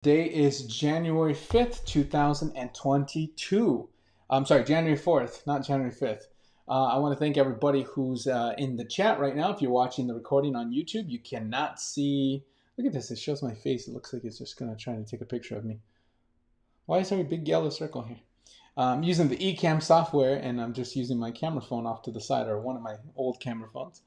Today is January 5th, 2022. I'm sorry, January 4th, not January 5th. I want to thank everybody who's in the chat right now. If you're watching the recording on YouTube, you cannot see. Look at this. It shows my face. It looks like it's just going to try to take a picture of me. Why is there a big yellow circle here? I'm using the eCam software, and I'm just using my camera phone off to the side, or one of my old camera phones.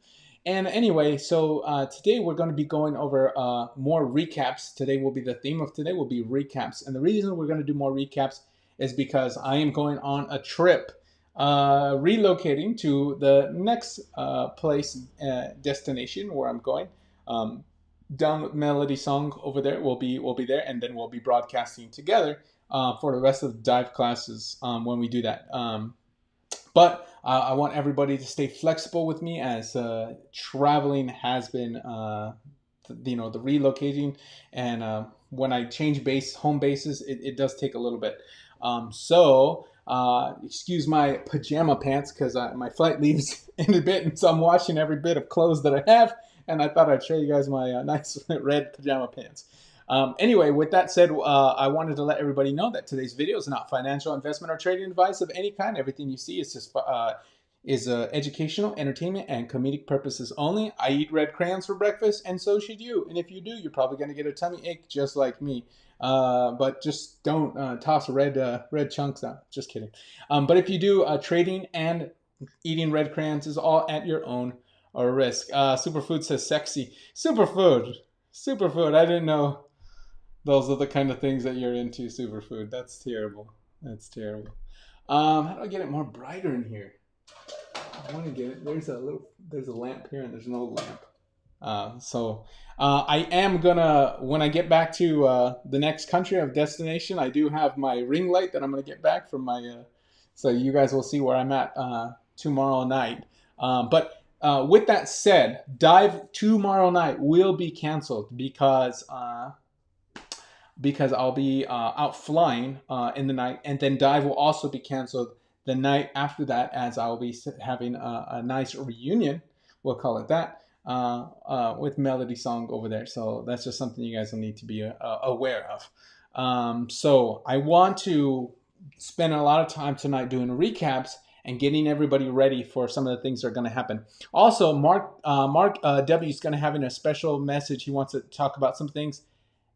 And anyway, so today we're going to be going over more recaps. Today will be the theme of today will be recaps. And the reason we're going to do more recaps is because I am going on a trip, relocating to the next destination where I'm going. Down with Melody Song over there. We'll be there, and then we'll be broadcasting together for the rest of the dive classes when we do that. But I want everybody to stay flexible with me, as traveling has been, the relocating, and when I change home bases, it does take a little bit. Excuse my pajama pants, because my flight leaves in a bit, and so I'm washing every bit of clothes that I have, and I thought I'd show you guys my nice red pajama pants. Anyway, with that said, I wanted to let everybody know that today's video is not financial, investment, or trading advice of any kind. Everything you see is just educational, entertainment, and comedic purposes only. I eat red crayons for breakfast, and so should you. And if you do, you're probably going to get a tummy ache just like me. But just don't toss red chunks out. Just kidding. But if you do, trading and eating red crayons is all at your own risk. Superfood says sexy. Superfood. I didn't know those are the kind of things that you're into, superfood. That's terrible. That's terrible. How do I get it more brighter in here? I want to get it. There's a lamp here, and there's no lamp. I am gonna, when I get back to the next country of destination, I do have my ring light that I'm gonna get back from my. So you guys will see where I'm at tomorrow night. With that said, dive tomorrow night will be canceled because I'll be out flying in the night, and then dive will also be canceled the night after that, as I'll be having a nice reunion, we'll call it that, with Melody Song over there. So that's just something you guys will need to be aware of. So I want to spend a lot of time tonight doing recaps and getting everybody ready for some of the things that are going to happen. Also, Mark W is going to have in a special message. He wants to talk about some things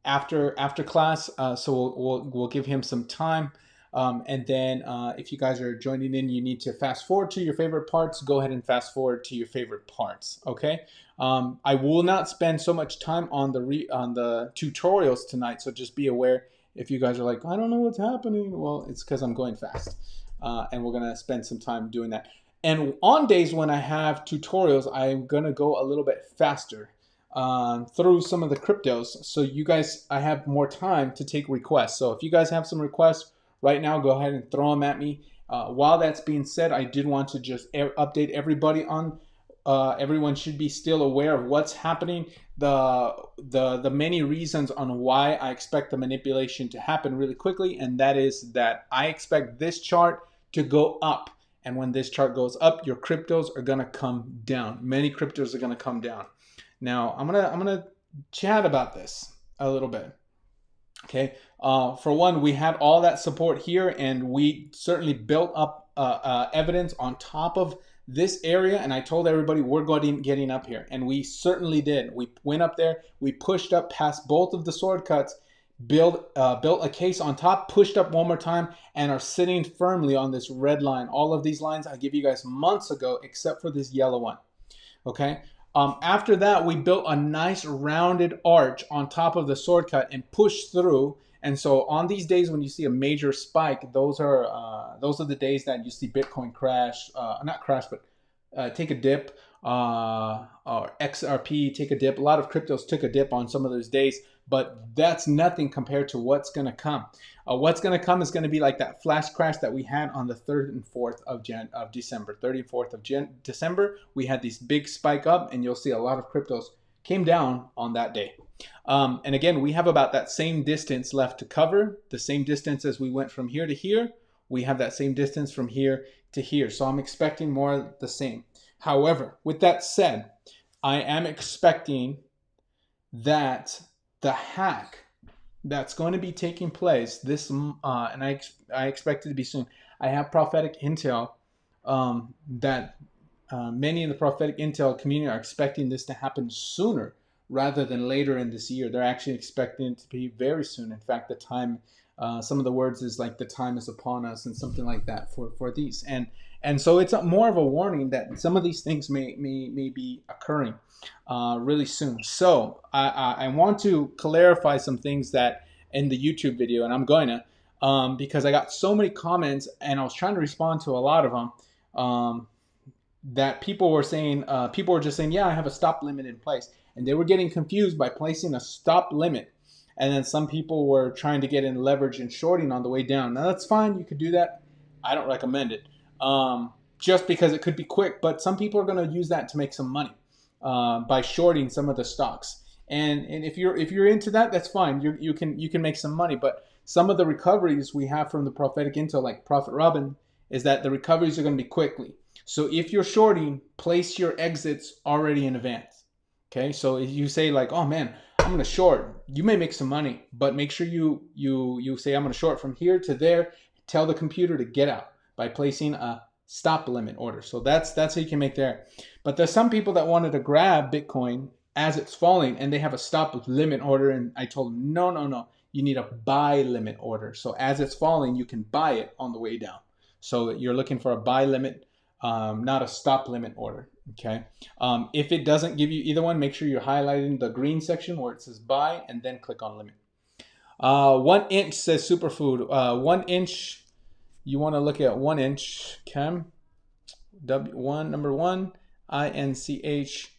after class, so we'll give him some time, and then if you guys are joining in, you need to fast forward to your favorite parts. Go ahead and fast forward to your favorite parts. Okay. I will not spend so much time on the tutorials tonight, so just be aware. If you guys are like, I don't know what's happening, well, it's because I'm going fast, and we're gonna spend some time doing that. And on days when I have tutorials, I'm gonna go a little bit faster through some of the cryptos, so you guys, I have more time to take requests. So if you guys have some requests right now, go ahead and throw them at me. While that's being said, I did want to just update everybody on everyone should be still aware of what's happening, the many reasons on why I expect the manipulation to happen really quickly, and that is that I expect this chart to go up, and when this chart goes up, your cryptos are gonna come down. Many cryptos are gonna come down. Now, I'm gonna chat about this a little bit. Okay. For one, we had all that support here, and we certainly built up evidence on top of this area. And I told everybody we're getting up here, and we certainly did. We went up there. We pushed up past both of the sword cuts, built a case on top, pushed up one more time, and are sitting firmly on this red line. All of these lines I gave you guys months ago, except for this yellow one. Okay. After that, we built a nice rounded arch on top of the sword cut and pushed through. And so on these days when you see a major spike, those are the days that you see Bitcoin crash, not crash, but take a dip, or XRP take a dip. A lot of cryptos took a dip on some of those days, but that's nothing compared to what's going to come. What's going to come is going to be like that flash crash that we had on the 3rd and 4th of December. 3rd and 4th of December, we had this big spike up, and you'll see a lot of cryptos came down on that day. And again, we have about that same distance left to cover, the same distance as we went from here to here. We have that same distance from here to here. So I'm expecting more the same. However, with that said, I am expecting that the hack that's going to be taking place this, and I expect it to be soon. I have prophetic intel that many in the prophetic intel community are expecting this to happen sooner rather than later in this year. They're actually expecting it to be very soon. In fact, the time, some of the words is like the time is upon us and something like that for these. And so it's more of a warning that some of these things may be occurring really soon. So I want to clarify some things that in the YouTube video, and I'm going to, because I got so many comments and I was trying to respond to a lot of them. That people were saying, people were just saying, yeah, I have a stop limit in place. And they were getting confused by placing a stop limit. And then some people were trying to get in leverage and shorting on the way down. Now, that's fine. You could do that. I don't recommend it just because it could be quick. But some people are going to use that to make some money by shorting some of the stocks. And if you're into that, that's fine. You can make some money. But some of the recoveries we have from the prophetic intel, like Prophet Robin, is that the recoveries are going to be quickly. So if you're shorting, place your exits already in advance. Okay, so if you say like, oh man, I'm going to short, you may make some money, but make sure you say I'm going to short from here to there. Tell the computer to get out by placing a stop limit order. So that's how you can make there. But there's some people that wanted to grab Bitcoin as it's falling and they have a stop limit order, and I told them no, you need a buy limit order. So as it's falling, you can buy it on the way down. So you're looking for a buy limit, not a stop limit order. Okay. If it doesn't give you either one, make sure you're highlighting the green section where it says buy and then click on limit. 1 inch says superfood. 1 inch, you want to look at 1 inch. Okay. W1 number 1 INCH.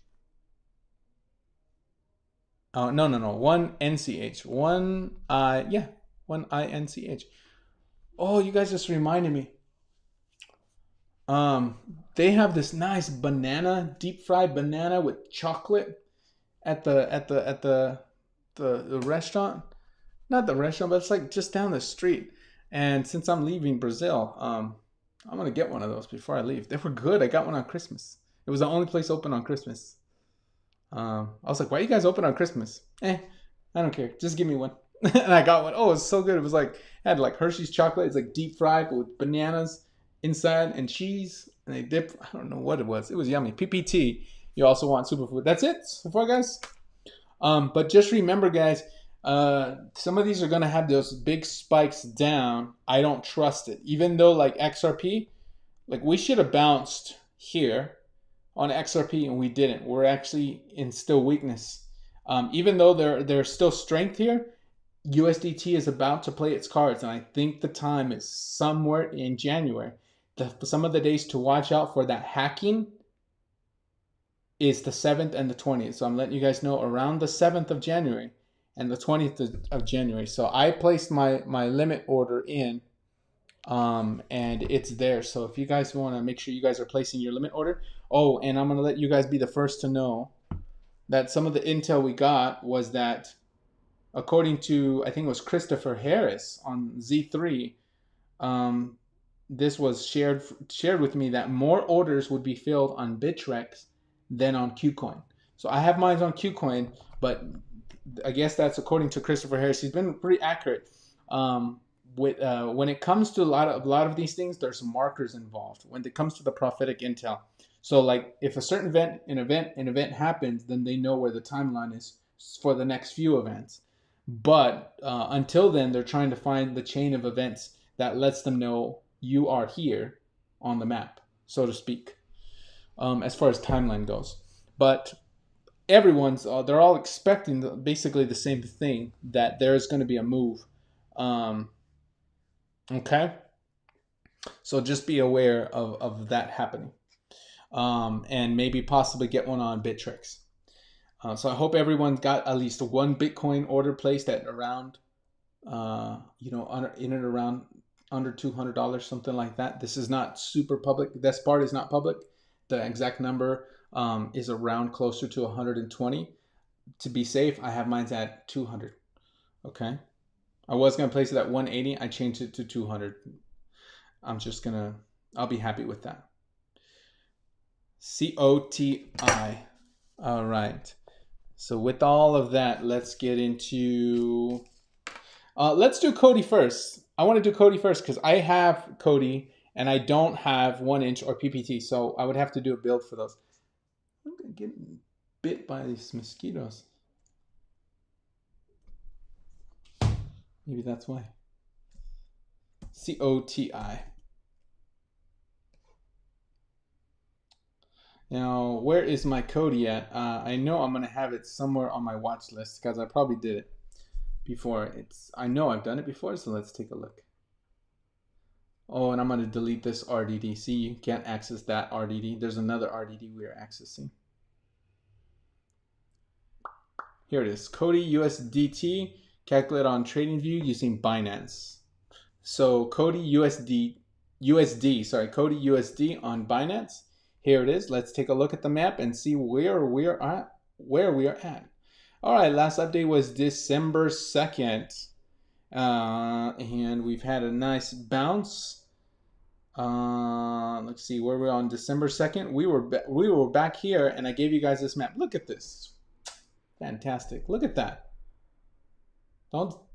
Oh no 1 NCH 1 1 INCH. Oh, you guys just reminded me. They have this nice banana, deep fried banana with chocolate at the restaurant. Not the restaurant, but it's like just down the street. And since I'm leaving Brazil, I'm gonna get one of those before I leave. They were good. I got one on Christmas. It was the only place open on Christmas. I was like, why are you guys open on Christmas? I don't care. Just give me one. And I got one. Oh, it's so good. It was like, it had like Hershey's chocolate. It's like deep fried with bananas inside and cheese. And they dip, I don't know what it was. It was yummy. PPT. You also want superfood. That's it so far, guys. But just remember, guys, some of these are going to have those big spikes down. I don't trust it. Even though like XRP, like we should have bounced here on XRP and we didn't. We're actually in still weakness. Even though there's still strength here, USDT is about to play its cards, and I think the time is somewhere in January. Some of the days to watch out for that hacking is the 7th and the 20th. So I'm letting you guys know around the 7th of January and the 20th of January. So I placed my limit order in, and it's there. So if you guys want to make sure you guys are placing your limit order. Oh, and I'm going to let you guys be the first to know that some of the intel we got was that, according to, I think it was Christopher Harris on Z3, this was shared with me that more orders would be filled on Bittrex than on KuCoin. So I have mine on KuCoin, but I guess that's according to Christopher Harris. He's been pretty accurate. When it comes to a lot of these things, there's markers involved when it comes to the prophetic intel. So like if a certain event happens, then they know where the timeline is for the next few events. But until then, they're trying to find the chain of events that lets them know you are here on the map, so to speak, as far as timeline goes. But everyone's, they're all expecting basically the same thing, that there is going to be a move. Okay? So just be aware of that happening. And maybe possibly get one on Bittrex. So I hope everyone's got at least one Bitcoin order placed at around, in and around under $200, something like that. This is not super public. This part is not public. The exact number is around closer to 120. To be safe, I have mine at 200. Okay. I was going to place it at 180. I changed it to 200. I'll be happy with that. COTI. All right. So with all of that, let's get into Let's do COTI first. I want to do COTI first because I have COTI and I don't have 1 inch or PPT, so I would have to do a build for those. I'm getting bit by these mosquitoes. Maybe that's why. COTI. Now, where is my COTI at? I know I'm going to have it somewhere on my watch list because I probably did it before. I know I've done it before, so let's take a look. Oh, and I'm going to delete this RDD. See, you can't access that RDD. There's another RDD we are accessing. Here it is. COTI USDT. Calculate on TradingView using Binance. So COTI COTI USD on Binance. Here it is. Let's take a look at the map and see where we are at. All right, last update was December 2nd. And we've had a nice bounce. Let's see where we're on December 2nd. We were back here, and I gave you guys this map. Look at this. Fantastic. Look at that.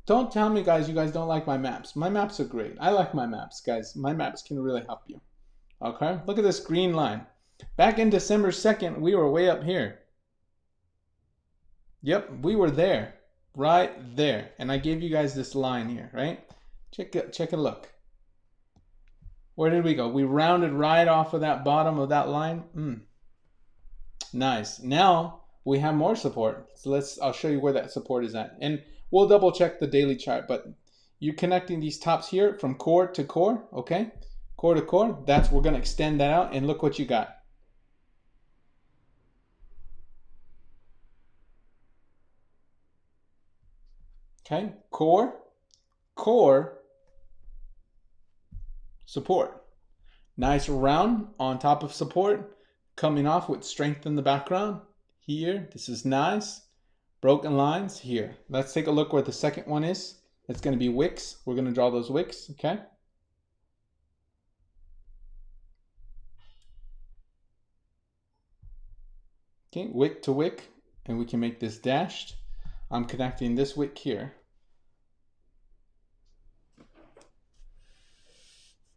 Don't tell me, guys, you guys don't like my maps. My maps are great. I like my maps, guys. My maps can really help you. Okay? Look at this green line. Back in December 2nd, we were way up here. Yep, we were there. Right there. And I gave you guys this line here, right? Check a look. Where did we go? We rounded right off of that bottom of that line. Nice. Now we have more support. So I'll show you where that support is at. And we'll double check the daily chart, but you're connecting these tops here from core to core, okay? Core to core. We're going to extend that out, and look what you got. Okay, core, support. Nice round on top of support, coming off with strength in the background. Here, this is nice. Broken lines here. Let's take a look where the second one is. It's going to be wicks. We're going to draw those wicks, okay? Okay, wick to wick, and we can make this dashed. I'm connecting this wick here.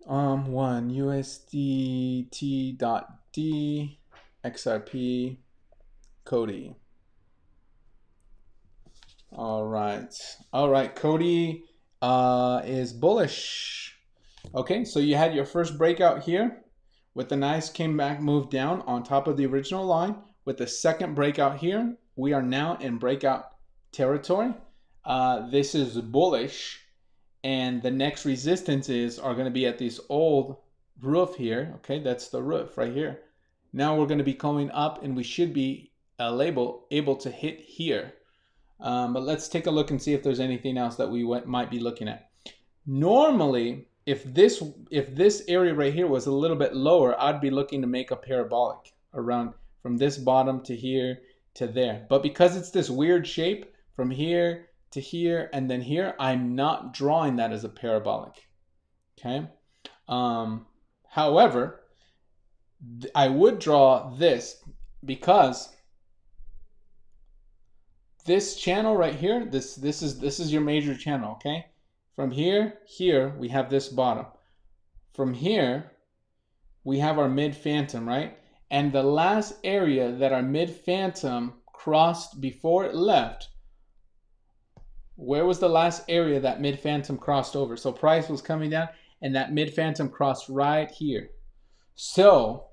One USDT.D XRP COTI. All right, COTI is bullish. Okay, so you had your first breakout here with the nice came back move down on top of the original line. With the second breakout here, we are now in breakout territory. This is bullish, and the next resistances are going to be at this old roof here. Okay, that's the roof right here. Now we're going to be coming up, and we should be able to hit here. But let's take a look and see if there's anything else that we might be looking at. Normally, if this area right here was a little bit lower, I'd be looking to make a parabolic around from this bottom to here to there. But because it's this weird shape from here to here and then here, I'm not drawing that as a parabolic. Okay. However, I would draw this because this channel right here, this is your major channel, okay? From here, we have this bottom. From here, we have our mid-phantom, right? And the last area that our mid-phantom crossed before it left, where was the last area that mid-phantom crossed over? So price was coming down, and that mid-phantom crossed right here. So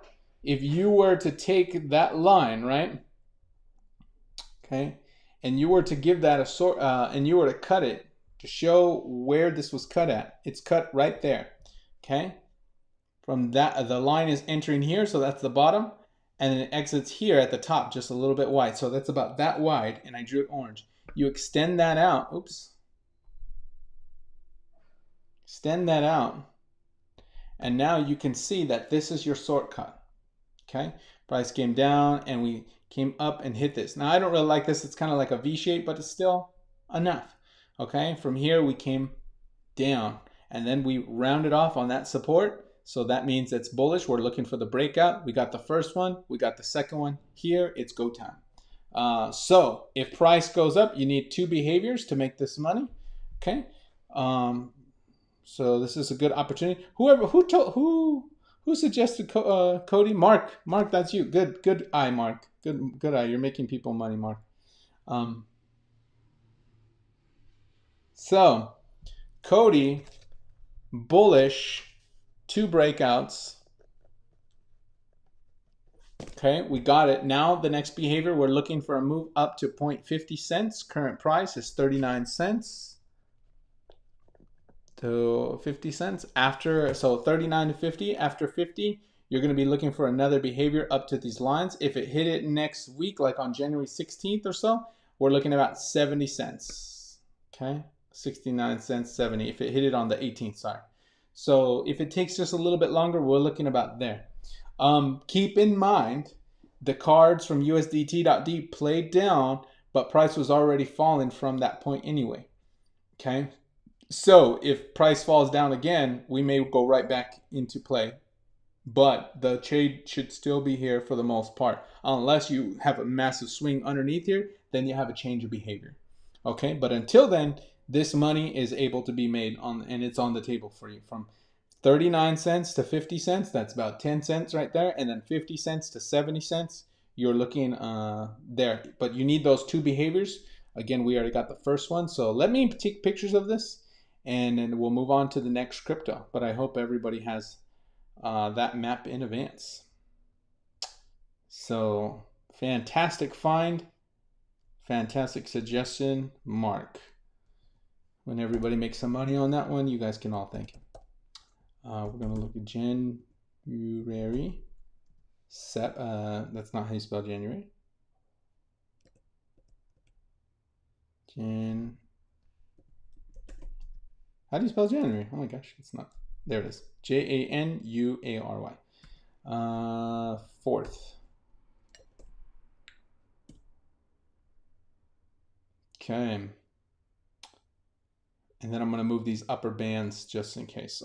if you were to take that line, right? Okay. And you were to give that a sort, and you were to cut it to show where this was cut at. It's cut right there, okay? From that, the line is entering here, so that's the bottom, and then it exits here at the top, just a little bit wide. So that's about that wide, and I drew it orange. You extend that out, oops. Extend that out, and now you can see that this is your shortcut, okay? Price came down, and we came up and hit this. Now, I don't really like this. It's kind of like a V shape, but it's still enough. Okay, from here we came down, and then we rounded off on that support. So that means it's bullish. We're looking for the breakout. We got the first one. We got the second one. Here, it's go time. So if price goes up, you need two behaviors to make this money. Okay, So this is a good opportunity. Who suggested Cody? Mark, that's you. Good eye, Mark. Good eye. You're making people money, Mark. So Cody, bullish, 2 breakouts. Okay, we got it. Now the next behavior, we're looking for a move up to 0.50 cents. Current price is 39 cents to 50 cents. After, so 39 to 50. After 50, you're going to be looking for another behavior up to these lines. If it hit it next week, like on January 16th or so, we're looking at about 70 cents. Okay, 69 cents, 70. If it hit it on the 18th, sorry. So if it takes just a little bit longer, we're looking about there. Keep in mind, the cards from USDT.D played down, but price was already falling from that point anyway. Okay, so if price falls down again, we may go right back into play. But the trade should still be here for the most part. Unless you have a massive swing underneath here, then you have a change of behavior. Okay, but until then, this money is able to be made on, and it's on the table for you from 39 cents to 50 cents. That's about 10 cents right there. And then 50 cents to 70 cents. You're looking there. But you need those 2 behaviors. Again, we already got the first one. So let me take pictures of this, and then we'll move on to the next crypto. But I hope everybody has that map in advance. So fantastic find. Fantastic suggestion, Mark. When everybody makes some money on that one, you guys can all thank him. We're going to look at January. That's not how you spell January. How do you spell January? Oh my gosh, it's not. There it is. January. 4th. Okay. And then I'm going to move these upper bands just in case.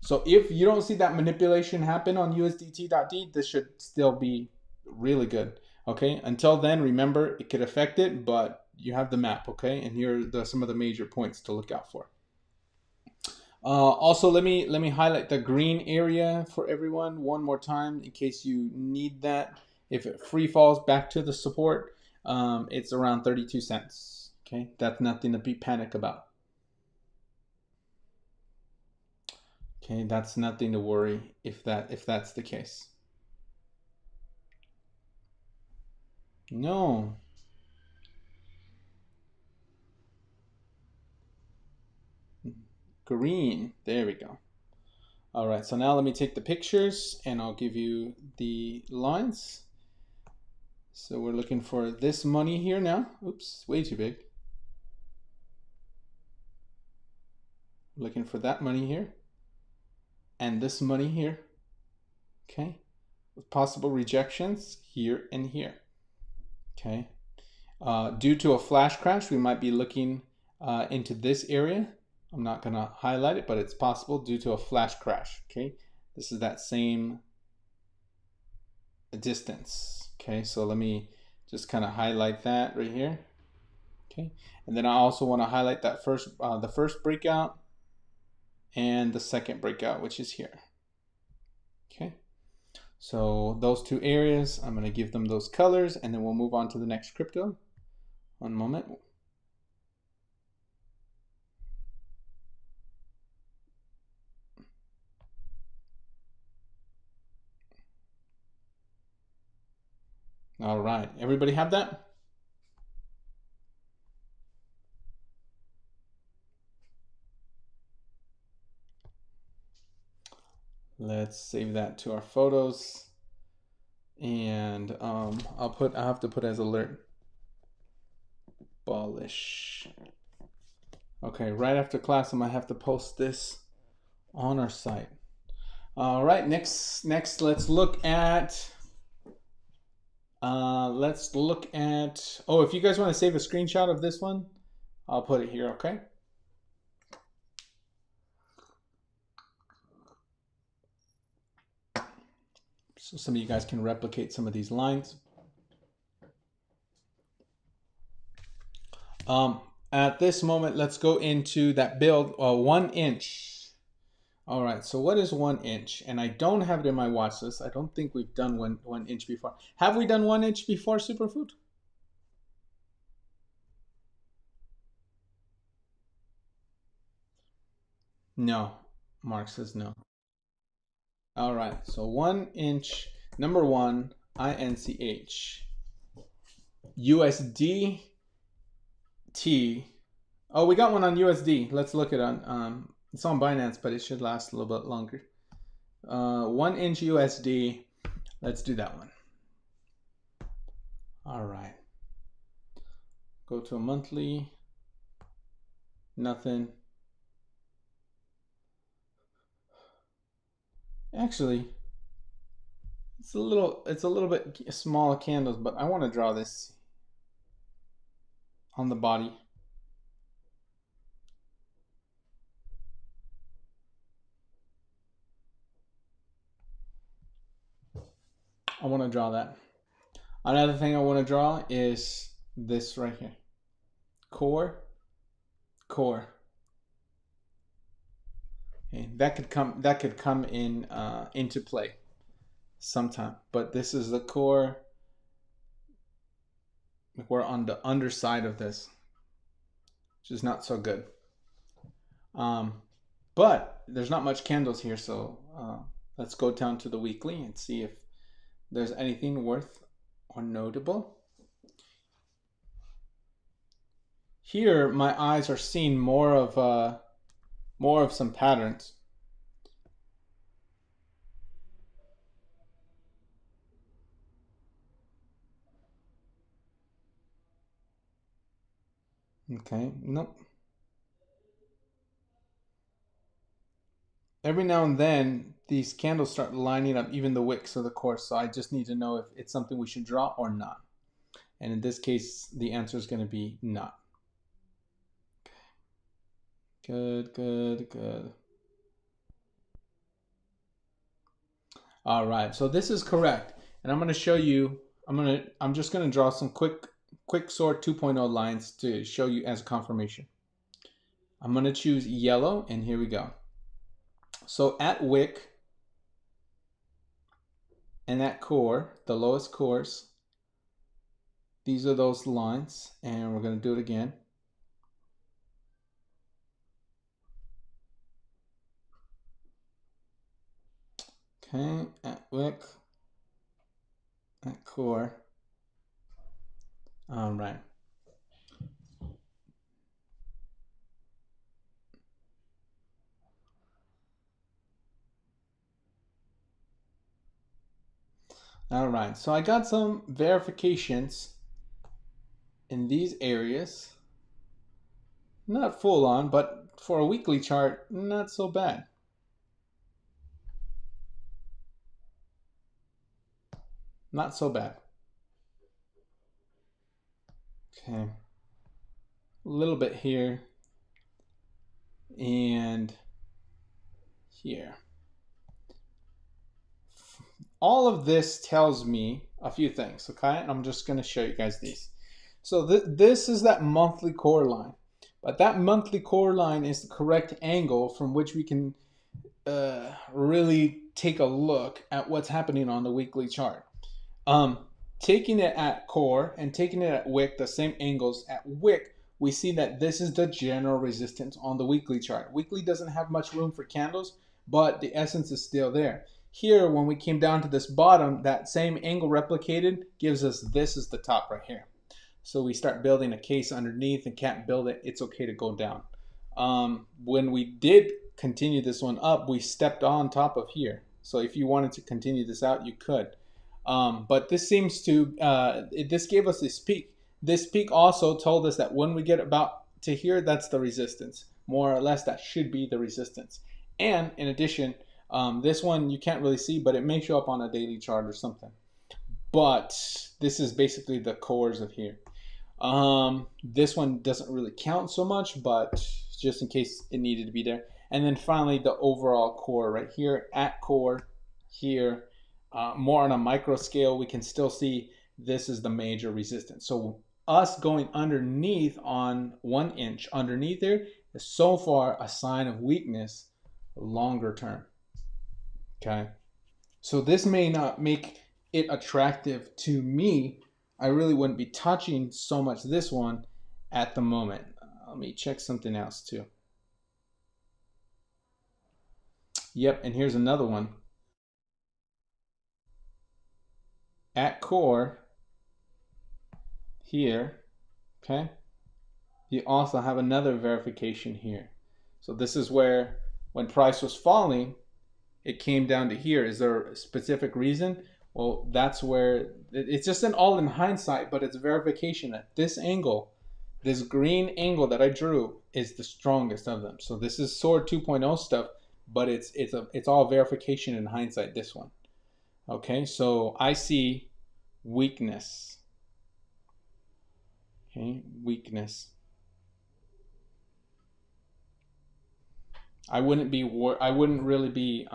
So if you don't see that manipulation happen on USDT.D, this should still be really good. Okay. Until then, remember, it could affect it, but you have the map. Okay. And here are some of the major points to look out for. Also, let me highlight the green area for everyone one more time in case you need that. If it free falls back to the support, it's around 32 cents. Okay, that's nothing to be panic about. Okay, that's nothing to worry if that's the case. No. Green. There we go. All right, so now let me take the pictures and I'll give you the lines. So we're looking for this money here now. Oops, way too big. Looking for that money here and this money here. Okay, with possible rejections here and here. Okay, due to a flash crash, we might be looking into this area. I'm not going to highlight it, but it's possible due to a flash crash. Okay, this is that same distance. Okay, so let me just kind of highlight that right here. Okay, and then I also want to highlight that the first breakout and the second breakout, which is here. Okay, so those 2 areas, I'm going to give them those colors, and then we'll move on to the next crypto. One moment. All right, everybody have that? Let's save that to our photos, and I have to put as alert bullish. Okay, right after class, I might have to post this on our site. All right, next, let's look at. Oh, if you guys want to save a screenshot of this one, I'll put it here. Okay. So some of you guys can replicate some of these lines. At this moment, let's go into that build, 1 inch. All right, so what is 1 inch? And I don't have it in my watch list. I don't think we've done one inch before. Have we done 1 inch before, Superfood? No. Mark says no. All right, so 1 inch, number 1, INCH. USDT. Oh, we got one on USD. Let's look it on. It's on Binance, but it should last a little bit longer. 1 inch USD. Let's do that one. All right. Go to a monthly. Nothing. Actually, it's a little bit small candles, but I want to draw this on the body. I want to draw that. Another thing I want to draw is this right here. Core. Okay, that could come in into play sometime. But this is the core. We're on the underside of this, which is not so good. But there's not much candles here, so let's go down to the weekly and see if there's anything worth or notable. Here, my eyes are seeing more of some patterns. Okay, nope. Every now and then, these candles start lining up, even the wicks of the core. So I just need to know if it's something we should draw or not. And in this case, the answer is going to be not. Good. All right, so this is correct. And I'm going to show you, I'm just going to draw some quick sort 2.0 lines to show you as confirmation. I'm going to choose yellow, and here we go. So at wick and at core, the lowest cores, these are those lines, and we're going to do it again. Okay, at wick, at core. All right. All right, so I got some verifications in these areas. Not full on, but for a weekly chart, not so bad. Not so bad. Okay. A little bit here and here. All of this tells me a few things, okay? And I'm just going to show you guys these. So this is that monthly core line. But that monthly core line is the correct angle from which we can really take a look at what's happening on the weekly chart. Taking it at core and taking it at wick, the same angles at wick, we see that this is the general resistance on the weekly chart. Weekly doesn't have much room for candles, but the essence is still there. Here, when we came down to this bottom, that same angle replicated gives us this is the top right here. So we start building a case underneath and can't build it. It's okay to go down. When we did continue this one up, we stepped on top of here. So if you wanted to continue this out, you could. But this seems to, this gave us this peak. This peak also told us that when we get about to here, that's the resistance. More or less, that should be the resistance. And in addition, this one you can't really see, but it may show up on a daily chart or something. But this is basically the cores of here. This one doesn't really count so much, but just in case it needed to be there. And then finally, the overall core right here at core here. More on a micro scale, we can still see this is the major resistance. So us going underneath on 1 inch underneath there is so far a sign of weakness longer term. Okay, so this may not make it attractive to me. I really wouldn't be touching so much this one at the moment. Let me check something else too. Yep, and here's another one. At core here, okay, you also have another verification here. So this is where when price was falling, it came down to here. Is there a specific reason? Well, that's where it's just an all in hindsight, but it's verification that this angle, this green angle that I drew, is the strongest of them. So this is sword 2.0 stuff, but it's all verification in hindsight, this one. Okay, so I see weakness. Okay, weakness. I wouldn't really be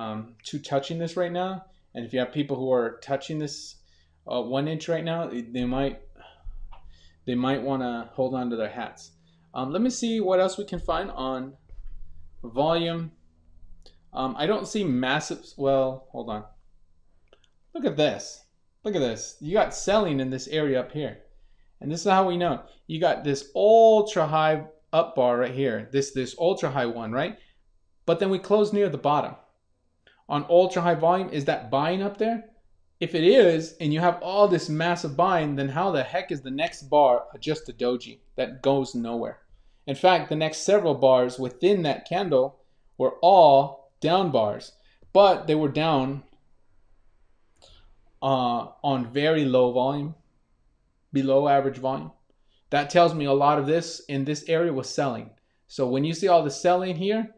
too touching this right now. And if you have people who are touching this 1 inch right now, they might want to hold on to their hats. Let me see what else we can find on volume. I don't see massive. Well, hold on. Look at this. Look at this. You got selling in this area up here, and this is how we know. You got this ultra high up bar right here. This ultra high one, right? But then we close near the bottom. On ultra high volume, is that buying up there? If it is, and you have all this massive buying, then how the heck is the next bar just a doji that goes nowhere? In fact, the next several bars within that candle were all down bars, but they were down on very low volume, below average volume. That tells me a lot of this in this area was selling. So when you see all the selling here,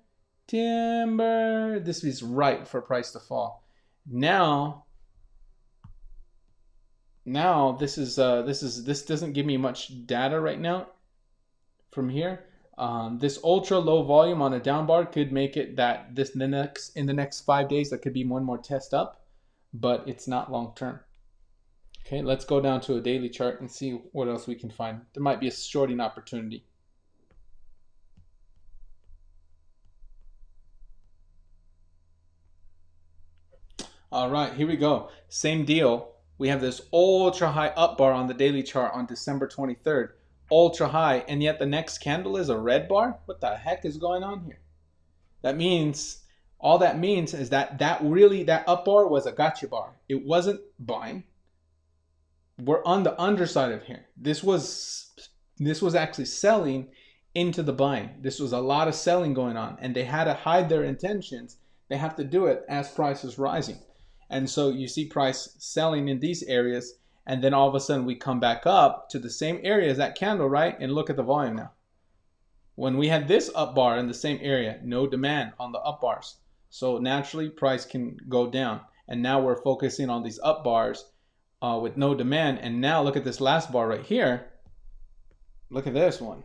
timber, this is right for price to fall. Now this doesn't give me much data right now from here. This ultra low volume on a down bar could make it that in the next 5 days that could be one more test up, but it's not long term. Okay, let's go down to a daily chart and see what else we can find. There might be a shorting opportunity. All right, here we go. Same deal. We have this ultra high up bar on the daily chart on December 23rd. Ultra high, and yet the next candle is a red bar? What the heck is going on here? That means, all that means is that that up bar was a gotcha bar. It wasn't buying. We're on the underside of here. This was actually selling into the buying. This was a lot of selling going on, and they had to hide their intentions. They have to do it as price is rising. And so you see price selling in these areas, and then all of a sudden we come back up to the same area as that candle, right? And look at the volume now. When we had this up bar in the same area, no demand on the up bars. So naturally price can go down. And now we're focusing on these up bars with no demand. And now look at this last bar right here. Look at this one.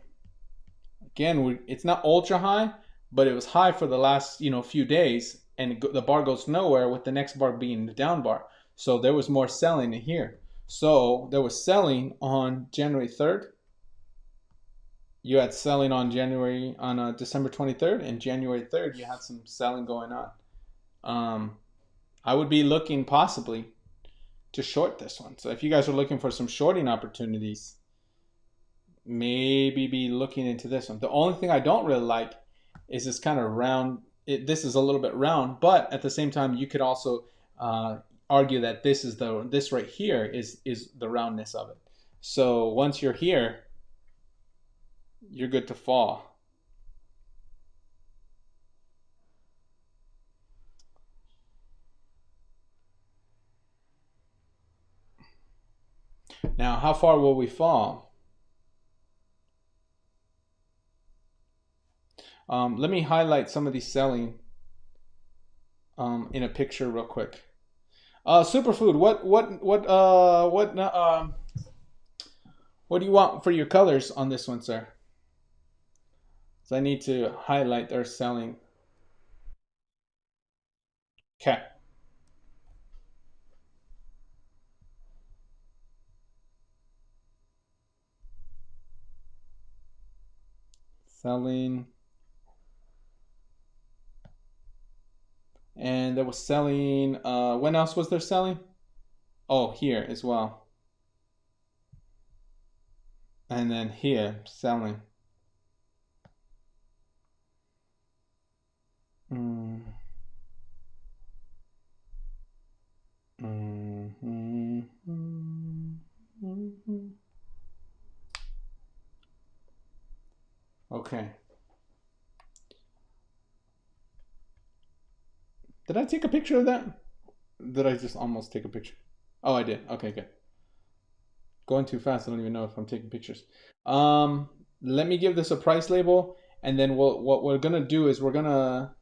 Again, it's not ultra high, but it was high for the last few days, and the bar goes nowhere with the next bar being the down bar. So there was more selling in here. So there was selling on January 3rd. You had selling on December 23rd, and January 3rd you had some selling going on. I would be looking possibly to short this one. So if you guys are looking for some shorting opportunities, maybe be looking into this one. The only thing I don't really like is this kind of round. This is a little bit round, but at the same time, you could also argue that this right here is the roundness of it. So once you're here, you're good to fall. Now, how far will we fall? Let me highlight some of these selling in a picture real quick. Superfood, what do you want for your colors on this one, sir? So I need to highlight their selling. Okay. selling. And there was selling, when else was there selling? Oh, here as well. And then here, selling. Okay. Did I take a picture of that? Did I just almost take a picture? Oh, I did. Okay, good. Going too fast. I don't even know if I'm taking pictures. Let me give this a price label, and then what we're gonna do is we're gonna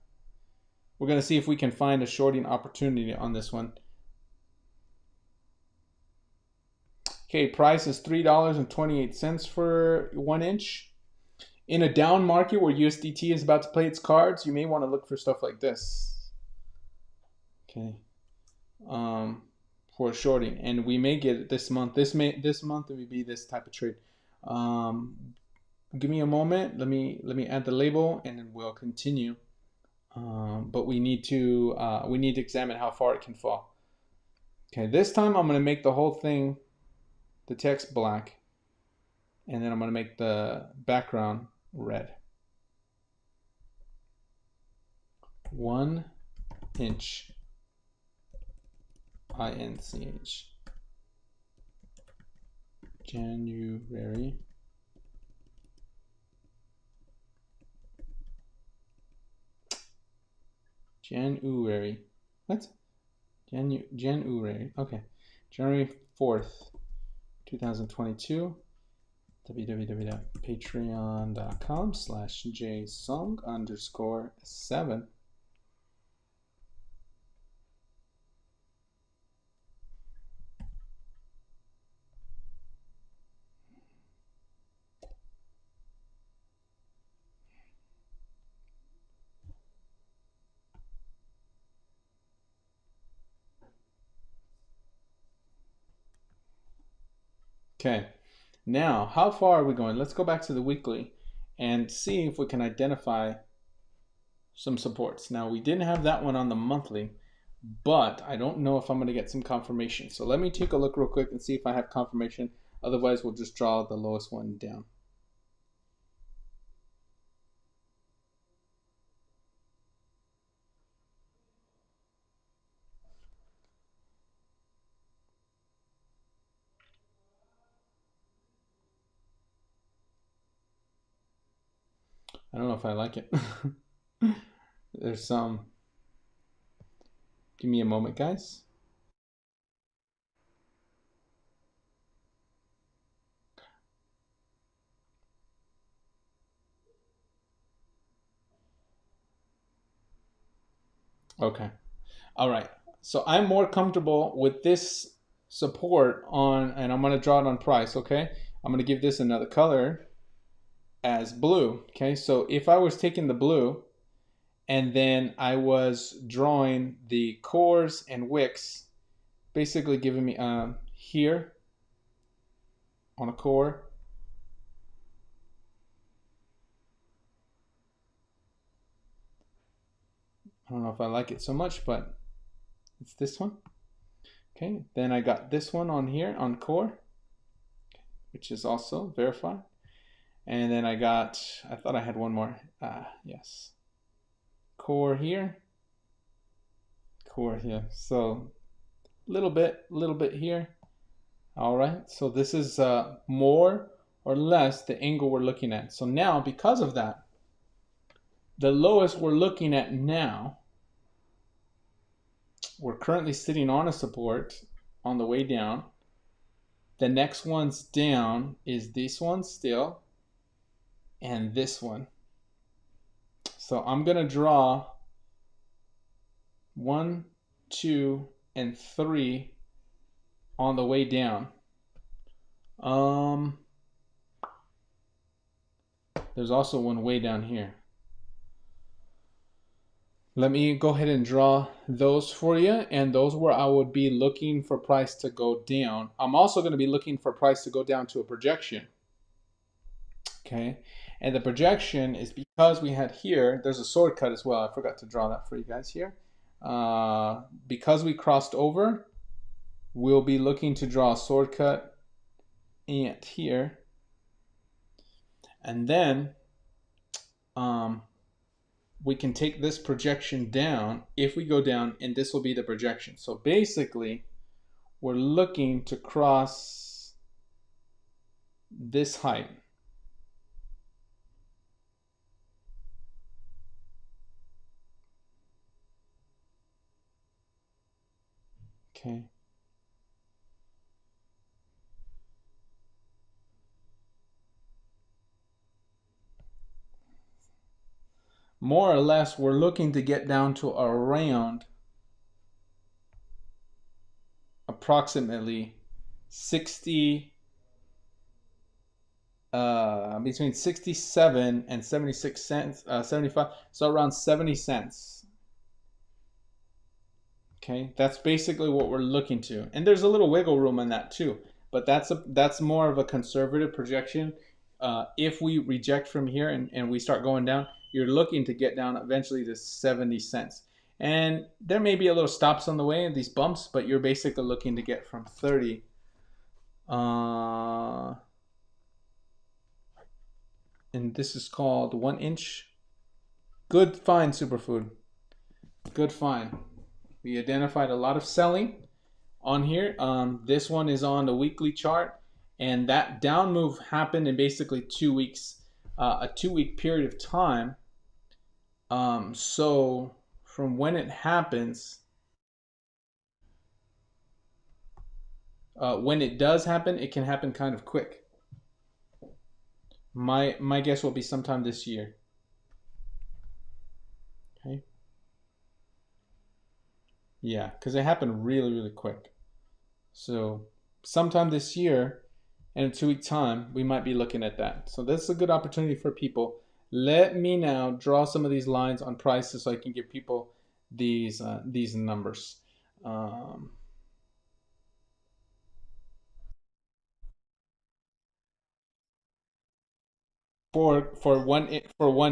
see if we can find a shorting opportunity on this one. Okay, price is $3.28 for 1 inch. In a down market where USDT is about to play its cards, you may want to look for stuff like this. Okay, for shorting, and we may get it this month. This month it may be this type of trade. Give me a moment. Let me add the label, and then we'll continue. But we need to examine how far it can fall. Okay, this time I'm going to make the whole thing, the text black, and then I'm going to make the background red. 1 inch. INCH. January. What? January. Okay. January 4th, 2022. www.patreon.com/jsong_7. Okay, now how far are we going? Let's go back to the weekly and see if we can identify some supports. Now, we didn't have that one on the monthly, but I don't know if I'm going to get some confirmation. So let me take a look real quick and see if I have confirmation. Otherwise, we'll just draw the lowest one down. I don't know if I like it. There's some. Give me a moment, guys. Okay. All right. So I'm more comfortable with this support on, and I'm going to draw it on price. Okay. I'm going to give this another color as blue. Okay. So if I was taking the blue and then I was drawing the cores and wicks, basically giving me here on a core, I don't know if I like it so much, but it's this one. Okay, then I got this one on here on core, which is also verified. And then I thought I had one more. Yes. Core here. Core here. So little bit here. All right, so this is more or less the angle we're looking at. So now, because of that, the lowest we're looking at now, we're currently sitting on a support on the way down. The next one's down is this one still, and this one. So I'm going to draw 1, 2, and 3 on the way down. There's also one way down here. Let me go ahead and draw those for you, and those where I would be looking for price to go down. I'm also going to be looking for price to go down to a projection. Okay, And the projection is because we had here, there's a sword cut as well. I forgot to draw that for you guys here. Because we crossed over, we'll be looking to draw a sword cut and here. And then we can take this projection down if we go down, and this will be the projection. So basically, we're looking to cross this height. Okay. More or less, we're looking to get down to around approximately 60, between 67 and 76 cents, 75, so around 70 cents. Okay, that's basically what we're looking to. And there's a little wiggle room in that too, but that's more of a conservative projection. If we reject from here and we start going down, you're looking to get down eventually to 70 cents. And there may be a little stops on the way, these bumps, but you're basically looking to get from 30. And this is called 1 inch. Good find, Superfood. Good find. We identified a lot of selling on here. This one is on the weekly chart, and that down move happened in basically 2 weeks, a 2-week period of time. So from when it happens, when it does happen, it can happen kind of quick. My guess will be sometime this year. Okay. Yeah, because it happened really, really quick. So sometime this year, in a 2-week time, we might be looking at that. So that's a good opportunity for people. Let me now draw some of these lines on prices so I can give people these numbers. For 1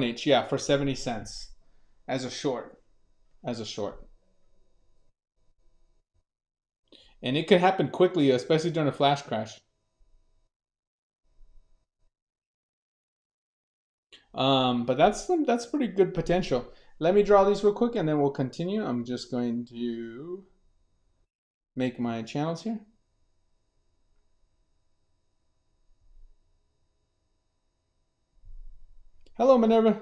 inch, yeah, for 70 cents as a short, and it could happen quickly, especially during a flash crash. But that's pretty good potential. Let me draw these real quick and then we'll continue. I'm just going to make my channels here. Hello, Minerva.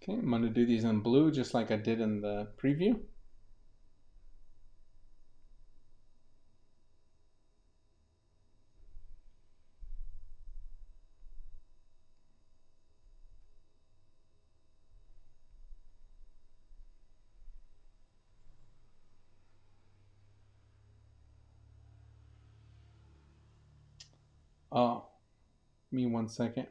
Okay, I'm going to do these in blue just like I did in the preview. Oh, give me 1 second.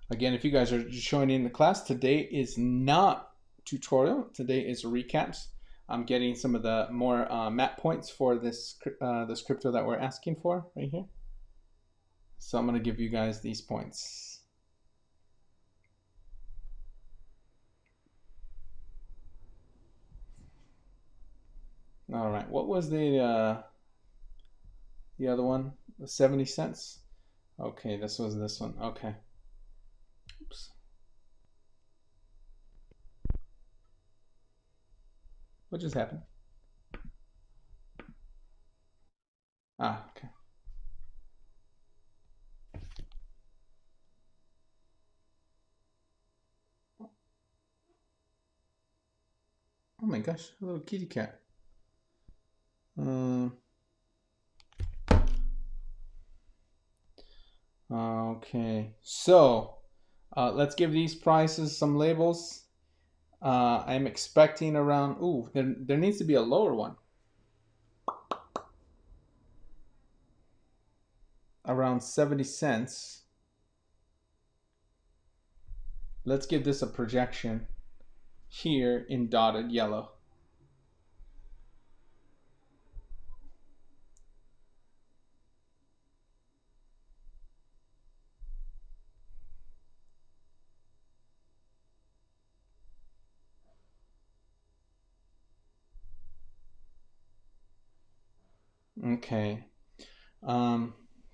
Again, if you guys are joining the class, today is not tutorial. Today is recaps. I'm getting some of the more map points for this crypto that we're asking for right here. So I'm going to give you guys these points. All right, what was the other one? The 70 cents? Okay, this was this one. Okay. Oops. What just happened? Ah, okay. Oh my gosh, a little kitty cat. Okay, so let's give these prices some labels. I'm expecting around, ooh, there needs to be a lower one. Around 70 cents. Let's give this a projection here in dotted yellow. Okay.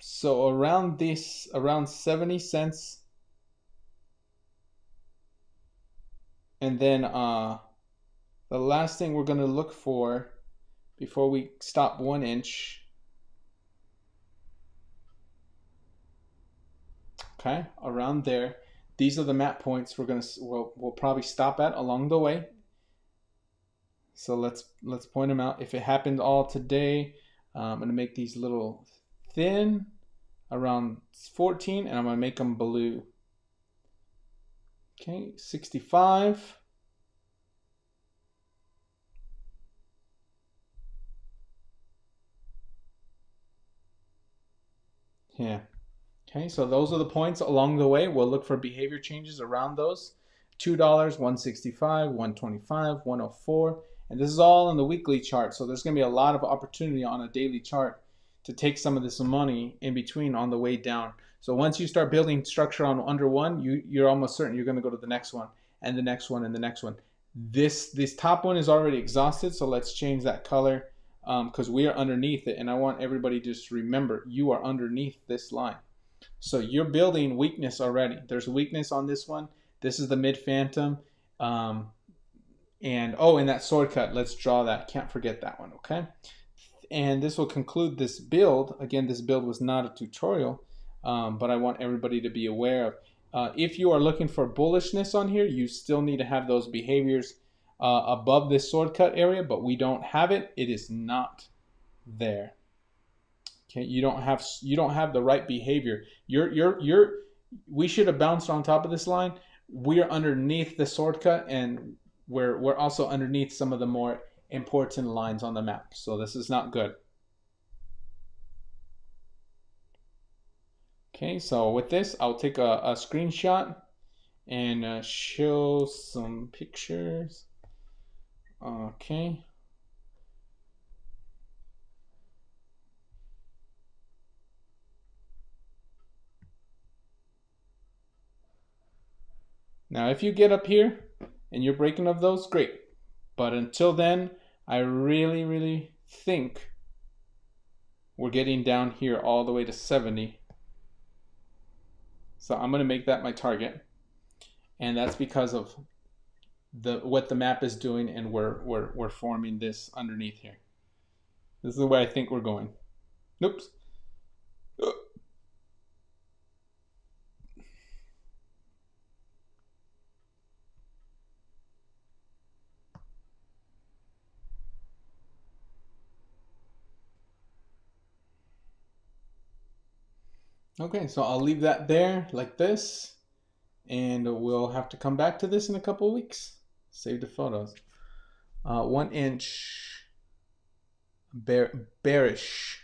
So around this, around 70 cents. And then the last thing we're going to look for before we stop 1 inch. Okay, around there. These are the map points we'll probably stop at along the way. So let's point them out. If it happened all today, I'm going to make these little thin around 14, and I'm going to make them blue. Okay, 65. Yeah. Okay, so those are the points along the way. We'll look for behavior changes around those. $2, 165, 125, 104. And this is all in the weekly chart. So there's going to be a lot of opportunity on a daily chart to take some of this money in between on the way down. So once you start building structure on under one, you're almost certain you're going to go to the next one and the next one and the next one. This top one is already exhausted. So let's change that color because we are underneath it. And I want everybody to just remember you are underneath this line. So you're building weakness already. There's weakness on this one. This is the mid phantom. And oh, and that sword cut, let's draw that. Can't forget that one, okay? And this will conclude this build. Again, this build was not a tutorial, but I want everybody to be aware of. If you are looking for bullishness on here, you still need to have those behaviors above this sword cut area, but we don't have it. It is not there. Okay, you don't have the right behavior. We should have bounced on top of this line. We're underneath the sword cut, and we're also underneath some of the more important lines on the map. So this is not good. Okay, so with this, I'll take a screenshot and show some pictures. Okay. Now, if you get up here and you're breaking of those, great. But until then, I really, really think we're getting down here all the way to 70. So I'm going to make that my target. And that's because of what the map is doing, and we're forming this underneath here. This is the way I think we're going. Oops. Okay, so I'll leave that there like this, and we'll have to come back to this in a couple of weeks. Save the photos. 1 inch bearish.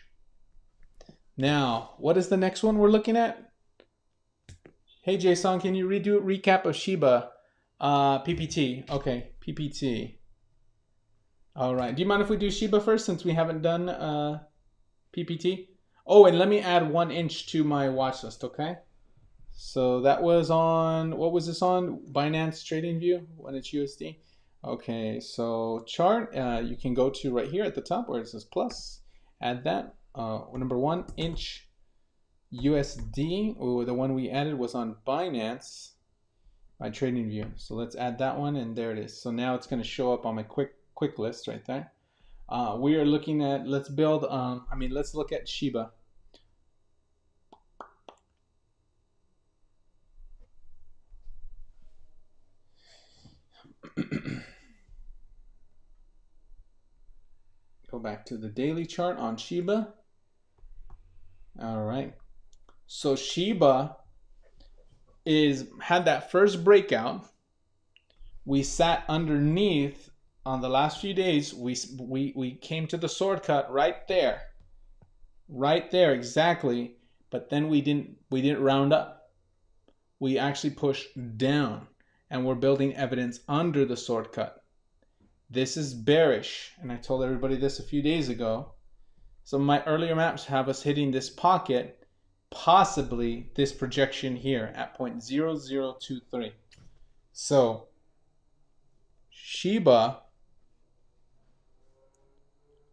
Now, what is the next one we're looking at? Hey Jason, can you recap of SHIB? PPT. Okay, PPT. All right. Do you mind if we do SHIB first, since we haven't done PPT? Oh, and let me add 1 inch to my watch list, okay? So that was on, what was this on? Binance Trading View, 1 inch USD. Okay, so chart, you can go to right here at the top where it says plus, add that. Number 1 inch USD, oh, the one we added was on Binance by Trading View. So let's add that one, and there it is. So now it's going to show up on my quick list right there. We are looking at, let's build, let's look at SHIB. Go back to the daily chart on SHIB. All right. So SHIB had that first breakout, we sat underneath on the last few days. We came to the sword cut right there exactly, but then we didn't round up. We actually pushed down, and we're building evidence under the sword cut. This is bearish, and I told everybody this a few days ago. Some of my earlier maps have us hitting this pocket, possibly this projection here at 0.0023. So SHIB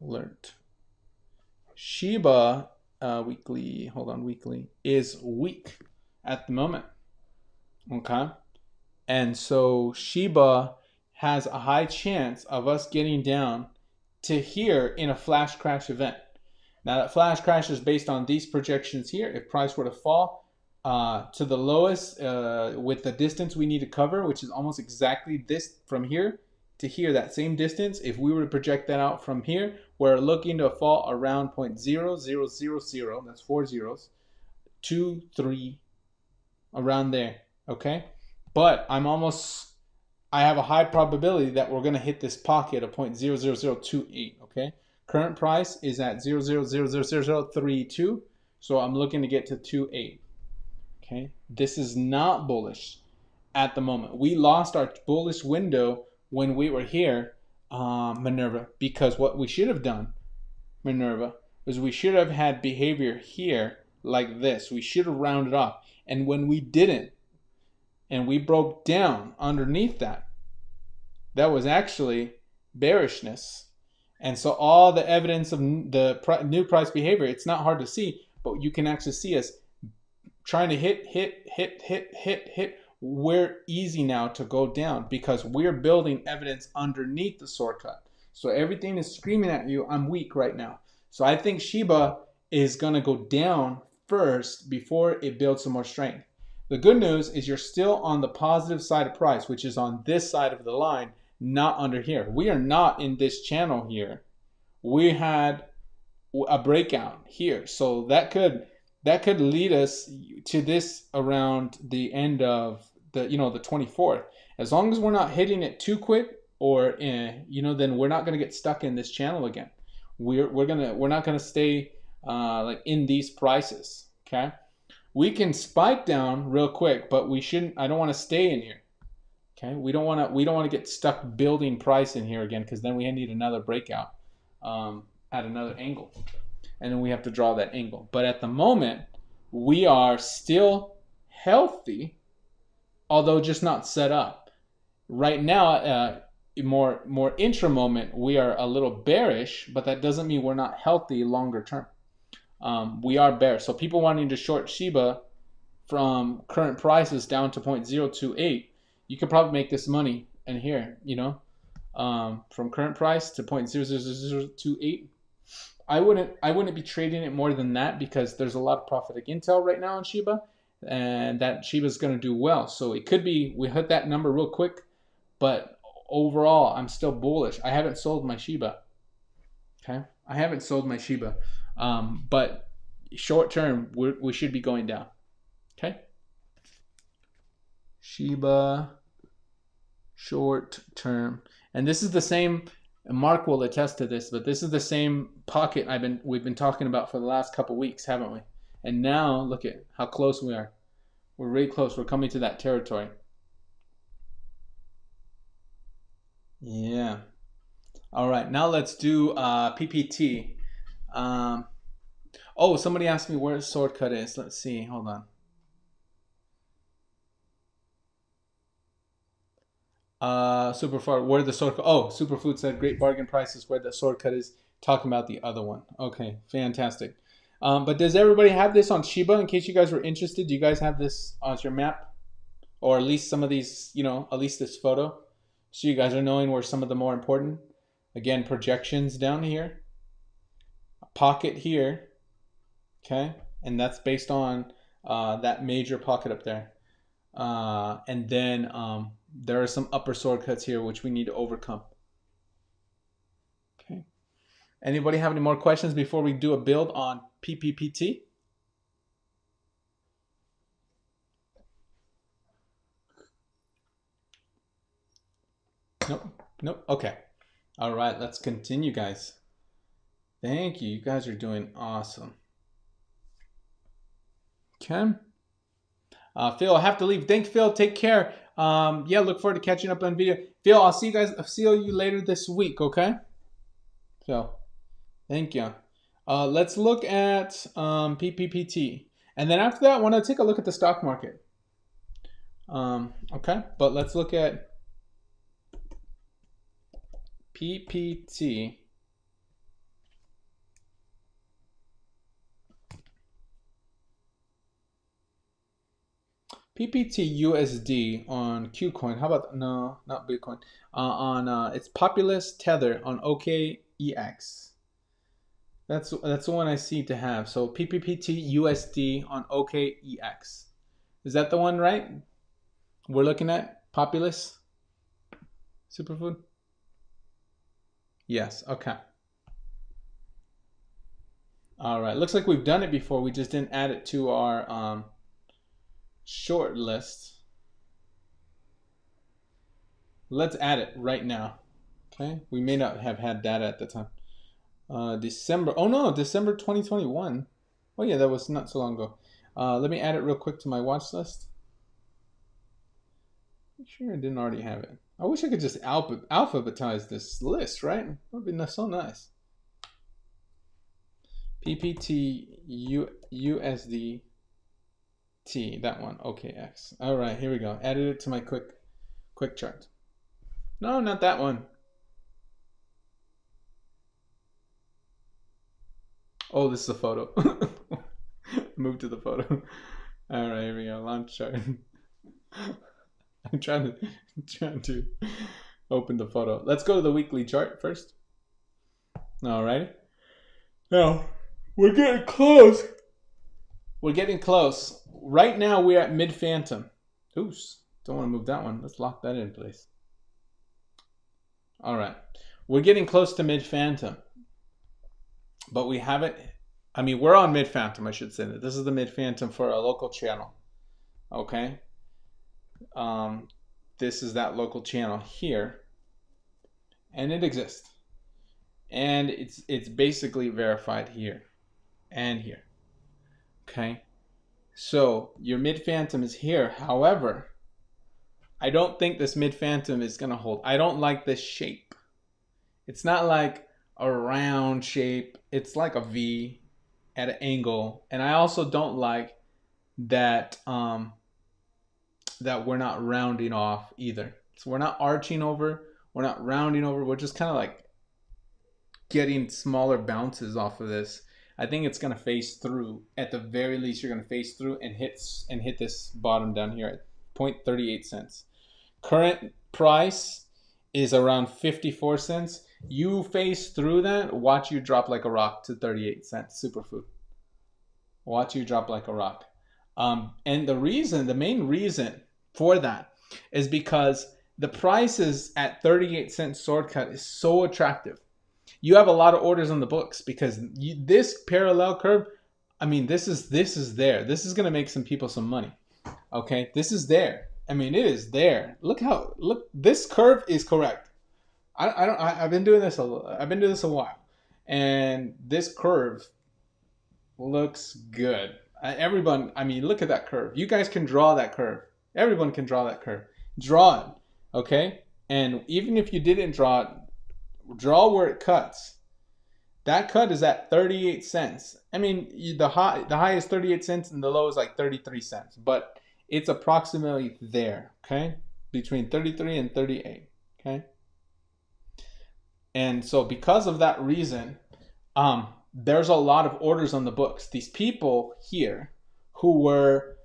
alert. SHIB weekly is weak at the moment. Okay, and so SHIB has a high chance of us getting down to here in a flash crash event. Now that flash crash is based on these projections here. If price were to fall to the lowest with the distance we need to cover, which is almost exactly this from here to here, that same distance, if we were to project that out from here, we're looking to fall around 0.0000, that's 4 zeros, 2, 3, around there, okay? But I have a high probability that we're gonna hit this pocket of 0.00028, okay? Current price is at 0.000032, so I'm looking to get to 2.8, okay? This is not bullish at the moment. We lost our bullish window when we were here, Minerva, because what we should have done, Minerva, is we should have had behavior here like this. We should have rounded off. And when we didn't, and we broke down underneath that, that was actually bearishness. And so all the evidence of the new price behavior, it's not hard to see, but you can actually see us trying to hit. We're easy now to go down because we're building evidence underneath the sword cut. So everything is screaming at you, I'm weak right now. So I think SHIB is going to go down first before it builds some more strength. The good news is you're still on the positive side of price, which is on this side of the line, not under here. We are not in this channel here. We had a breakout here. So that could lead us to this around the end of the 24th. As long as we're not hitting it too quick, or then we're not going to get stuck in this channel again. We're not going to stay like in these prices. Okay, we can spike down real quick, but we shouldn't. I don't want to stay in here. Okay, we don't want to get stuck building price in here again, because then we need another breakout at another angle, and then we have to draw that angle. But at the moment, we are still healthy, although just not set up. Right now, more intra moment, we are a little bearish, but that doesn't mean we're not healthy longer term. We are bearish. So people wanting to short SHIB from current prices down to 0.028, you could probably make this money in here, from current price to 0.00028. I wouldn't be trading it more than that, because there's a lot of prophetic intel right now on SHIB, and that SHIB is going to do well. So it could be we hit that number real quick, but overall I'm still bullish. I haven't sold my SHIB. Okay, I haven't sold my SHIB, but short term we should be going down. Okay, SHIB short term, and this is the same. Mark will attest to this, but this is the same pocket we've been talking about for the last couple weeks, haven't we? And now look at how close we are. We're really close. We're coming to that territory. Yeah. All right. Now let's do PPT. Oh, somebody asked me where the sword cut is. Let's see. Hold on. Superfood, where the sword cut? Oh, Superfood said great bargain prices where the sword cut is. Talking about the other one. Okay, fantastic. But does everybody have this on SHIB? In case you guys were interested, do you guys have this on your map, or at least some of these? At least this photo, so you guys are knowing where some of the more important. Again, projections down here, a pocket here. Okay, and that's based on that major pocket up there, and then there are some upper sword cuts here which we need to overcome. Okay. Anybody have any more questions before we do a build on PPT? Nope. Okay. All right, let's continue, guys. Thank you. You guys are doing awesome. Okay. Phil, I have to leave. Thanks, Phil. Take care. Yeah, look forward to catching up on video. Phil, I'll see you guys. I'll see you later this week. Okay. So, thank you. Let's look at PPT, and then after that, I want to take a look at the stock market. Okay, but let's look at PPT. PPT USD on Qcoin. How about, no, not Bitcoin. It's Populous Tether on OKEX. That's the one I see to have. So PPT USD on OKEX. Is that the one, right? We're looking at Populous Superfood? Yes, okay. All right, looks like we've done it before. We just didn't add it to our short list. Let's add it right now. Okay, we may not have had data at the time. December, oh no, December 2021. Oh yeah, that was not so long ago. Let me add it real quick to my watch list. Make sure I didn't already have it. I wish I could just alphabetize this list, right? That would be so nice. PPT USD T, that one, OKX. All right, here we go. Added it to my quick chart. No, not that one. Oh, this is a photo. Move to the photo. All right, here we go. Launch chart. I'm trying to open the photo. Let's go to the weekly chart first. All right. Now we're getting close. We're getting close. Right now we're at mid phantom. Oops, don't want to move that one. Let's lock that in place. All right, we're getting close to mid phantom, but we haven't. I mean, we're on mid phantom. I should say that this is the mid phantom for a local channel. Okay. This is that local channel here, and it exists, and it's basically verified here and here. Okay, so your mid phantom is here. However, I don't think this mid phantom is gonna hold. I don't like this shape. It's not like a round shape. It's like a V at an angle, and I also don't like that that we're not rounding off either. So we're not arching over, we're not rounding over, we're just kind of like getting smaller bounces off of this. I think it's gonna face through. At the very least, you're gonna face through and hit this bottom down here at 0.38 cents. Current price is around 54 cents. You face through that, watch you drop like a rock to 38 cents, superfood. Watch you drop like a rock. And the main reason for that is because the prices at 38 cent sword cut is so attractive. You have a lot of orders on the books because this parallel curve, I mean, this is there. This is going to make some people some money. Okay, this is there. I mean, it is there. Look, this curve is correct. I've been doing this a while, and this curve looks good. Everyone, I mean, look at that curve. You guys can draw that curve. Everyone can draw that curve. Draw it, okay? And even if you didn't draw it, draw where it cuts. That cut is at 38 cents. I mean, the high is 38 cents and the low is like 33 cents. But it's approximately there, okay? Between 33 and 38, okay? And so because of that reason, there's a lot of orders on the books. These people here who were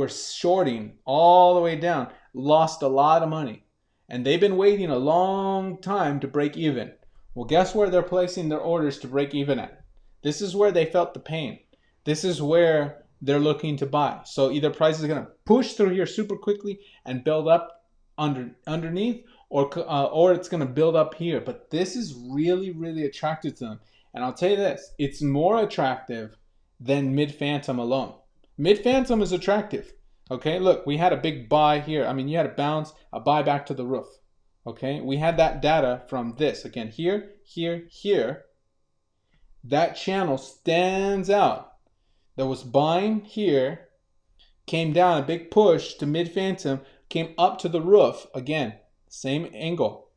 shorting all the way down lost a lot of money, and they've been waiting a long time to break even. Well, guess where they're placing their orders to break even at? This is where they felt the pain. This is where they're looking to buy. So either price is going to push through here super quickly and build up underneath, or it's going to build up here. But this is really, really attractive to them. And I'll tell you this, it's more attractive than mid-phantom alone. Mid-phantom is attractive. Okay, look, we had a big buy here. I mean, you had a bounce, a buy back to the roof. Okay, we had that data from this. Again, here, here, here. That channel stands out. There was buying here, came down, a big push to mid phantom, came up to the roof. Again, same angle,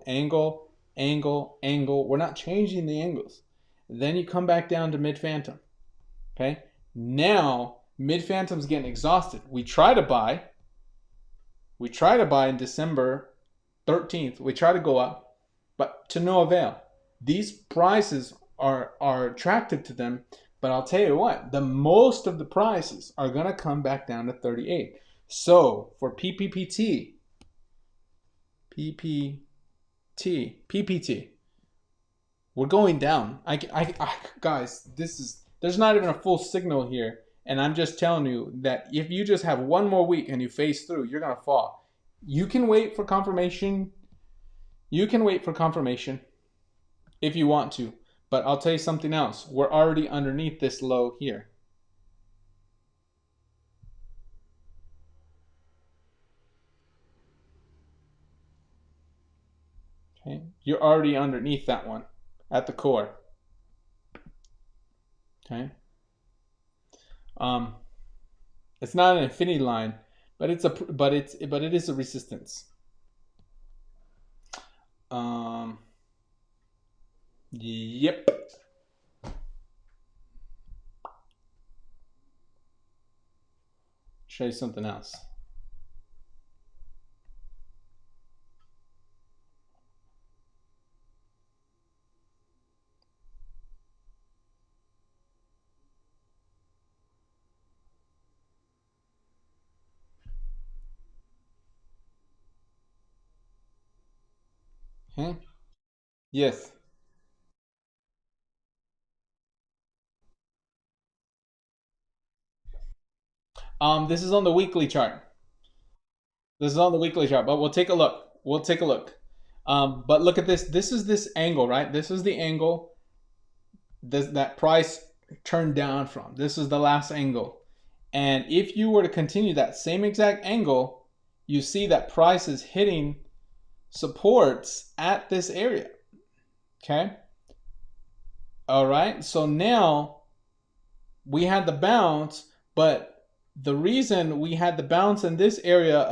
angle, angle, angle. We're not changing the angles. Then you come back down to mid phantom. Okay, now mid phantom's getting exhausted. We try to buy in December 13th. We try to go up, but to no avail. These prices are attractive to them, but I'll tell you what, the most of the prices are going to come back down to 38. So for PPT, we're going down. Guys, there's not even a full signal here. And I'm just telling you that if you just have one more week and you phase through, you're going to fall. You can wait for confirmation. You can wait for confirmation if you want to. But I'll tell you something else. We're already underneath this low here. Okay, you're already underneath that one at the core. Okay. It's not an infinity line, but it is a resistance. Yep. Show you something else. Okay. Yes. This is on the weekly chart. This is on the weekly chart, but we'll take a look. We'll take a look. But look at this. This is this angle, right? This is the angle that price turned down from. This is the last angle. And if you were to continue that same exact angle, you see that price is hitting supports at this area. Okay. All right. So now we had the bounce, but the reason we had the bounce in this area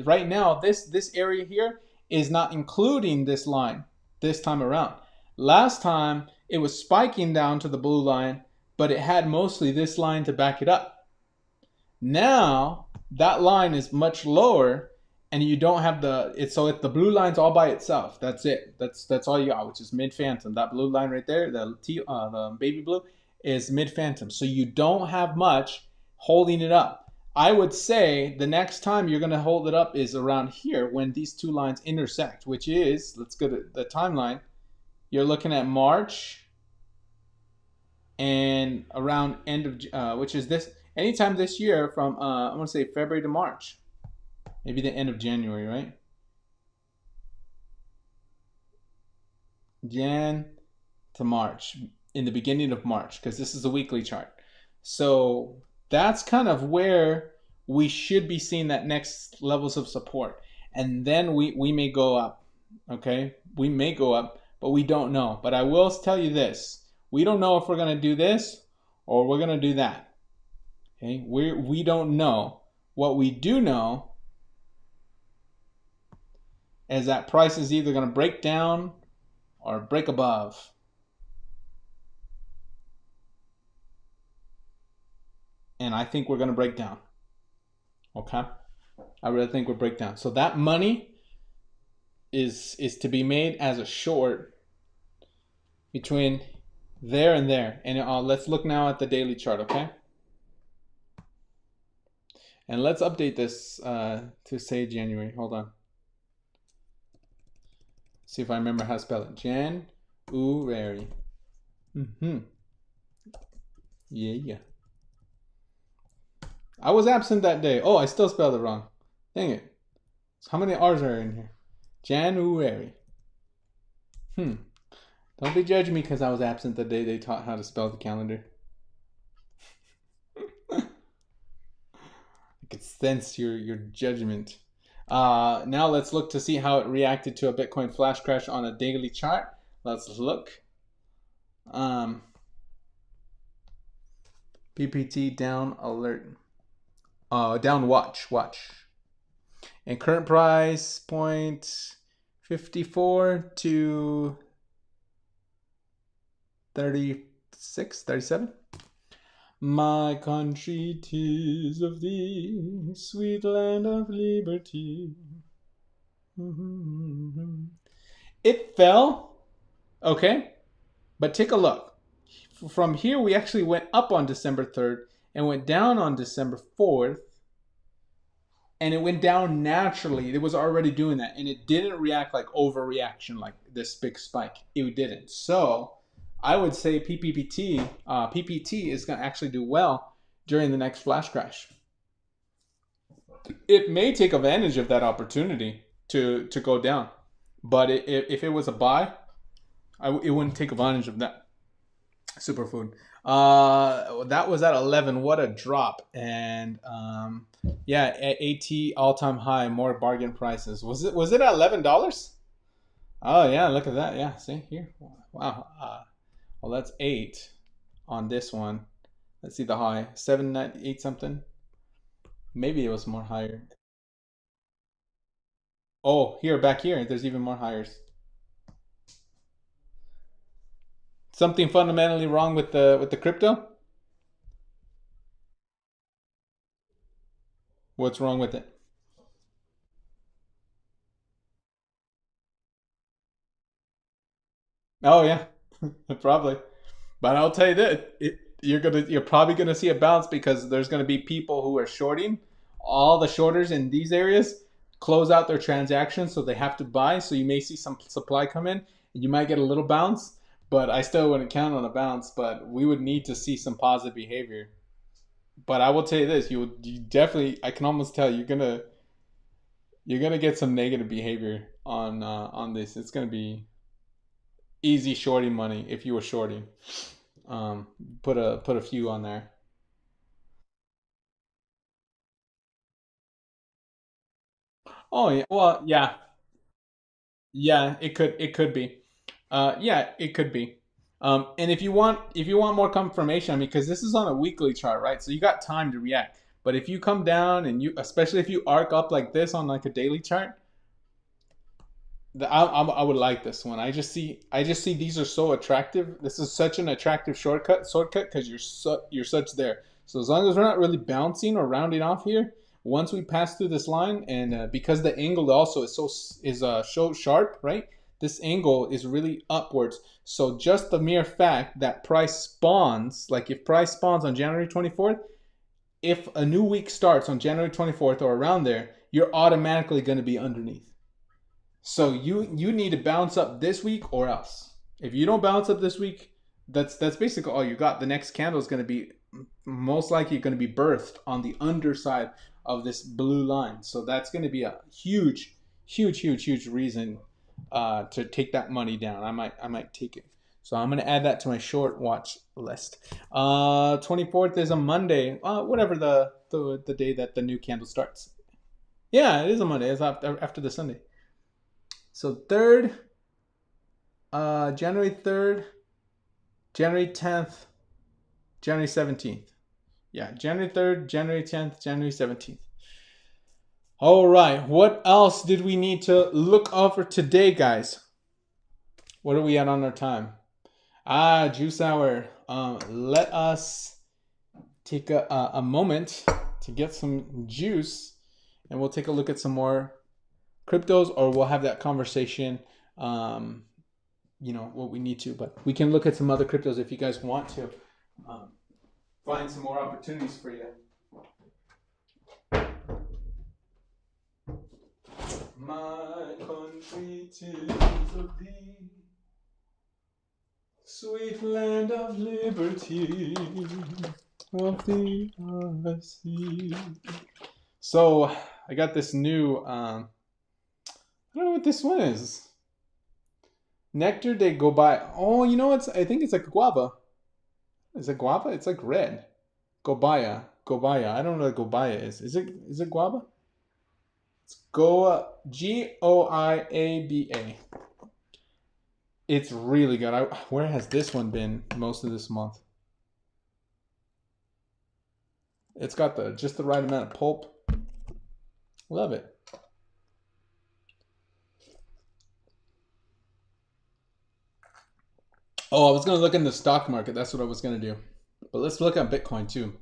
right now, this area here is not including this line this time around. Last time it was spiking down to the blue line, but it had mostly this line to back it up. Now that line is much lower, and you don't have so if the blue line's all by itself, that's it. That's all you got, which is mid phantom. That blue line right there, the baby blue, is mid phantom. So you don't have much holding it up. I would say the next time you're going to hold it up is around here when these two lines intersect, which is, let's go to the timeline. You're looking at March and around end of, which is this, anytime this year from, I want to say February to March. Maybe the end of January, right? Jan to March, in the beginning of March, because this is a weekly chart. So that's kind of where we should be seeing that next levels of support. And then we may go up, okay? We may go up, but we don't know. But I will tell you this. We don't know if we're going to do this or we're going to do that, okay? We don't know. What we do know is that price is either going to break down or break above. And I think we're going to break down. Okay? I really think we'll break down. So that money is to be made as a short between there and there. And let's look now at the daily chart, okay? And let's update this to say January. Hold on. See if I remember how to spell it. January. Yeah. I was absent that day. Oh, I still spelled it wrong. Dang it. So how many R's are in here? January. Don't be judging me because I was absent the day they taught how to spell the calendar. could sense your judgment. Now let's look to see how it reacted to a Bitcoin flash crash on a daily chart. Let's look. PPT down alert. Down watch. And current price 0.54 to 36, 37. My country, 'tis of thee, sweet land of liberty. It fell, okay, but take a look. From here, we actually went up on December 3rd and went down on December 4th, and it went down naturally. It was already doing that, and it didn't react like overreaction, like this big spike. It didn't. So I would say PPT is going to actually do well during the next flash crash. It may take advantage of that opportunity to go down, but if it was a buy, it wouldn't take advantage of that. Superfood. That was at 11. What a drop. And yeah, at AT all-time high, more bargain prices. Was it at $11? Oh yeah, look at that. Yeah, see here. Wow. Well, that's 8 on this one. Let's see the high. 798 something. Maybe it was more higher. Oh, back here, there's even more higher. Something fundamentally wrong with the crypto? What's wrong with it? Oh yeah, probably. But I'll tell you that you're probably gonna see a bounce because there's gonna be people who are shorting. All the shorters in these areas close out their transactions, so they have to buy. So you may see some supply come in, and you might get a little bounce. But I still wouldn't count on a bounce. But we would need to see some positive behavior. But I will tell you this: you definitely, I can almost tell you're gonna get some negative behavior on this. It's gonna be easy shorting money if you were shorting. Put a few on there. Oh yeah, well yeah, yeah. It could be. Yeah, it could be. And if you want more confirmation, I mean, because this is on a weekly chart, right? So you got time to react. But if you come down and especially if you arc up like this on like a daily chart, I would like this one. I just see these are so attractive. This is such an attractive shortcut because you're such there. So as long as we're not really bouncing or rounding off here, once we pass through this line, and because the angle also so sharp, right? This angle is really upwards. So just the mere fact that price spawns, like if price spawns on January 24th, if a new week starts on January 24th or around there, you're automatically going to be underneath. So you need to bounce up this week or else. If you don't bounce up this week, that's basically all you got. The next candle is going to be most likely going to be birthed on the underside of this blue line. So that's going to be a huge, huge, huge, huge reason to take that money down. I might take it. So I'm going to add that to my short watch list. 24th is a Monday. Whatever the day that the new candle starts. Yeah, it is a Monday. It's after the Sunday. So January 3rd, January 10th, January 17th. Yeah, January 3rd, January 10th, January 17th. All right, what else did we need to look over today, guys? What are we at on our time? Juice hour. Let us take a moment to get some juice, and we'll take a look at some more cryptos, or we'll have that conversation, what we need to, but we can look at some other cryptos if you guys want to find some more opportunities for you. My country, 'tis of thee, sweet land of liberty, of thee I see. So I got this new I don't know what this one is. Nectar de Gobaya. Oh, I think it's like guava. Is it guava? It's like red. Gobaya. Gobaya. I don't know what Gobaya is. Is it guava? It's Goiaba. It's really good. Where has this one been most of this month? It's got just the right amount of pulp. Love it. Oh, I was going to look in the stock market. That's what I was going to do. But let's look at Bitcoin too.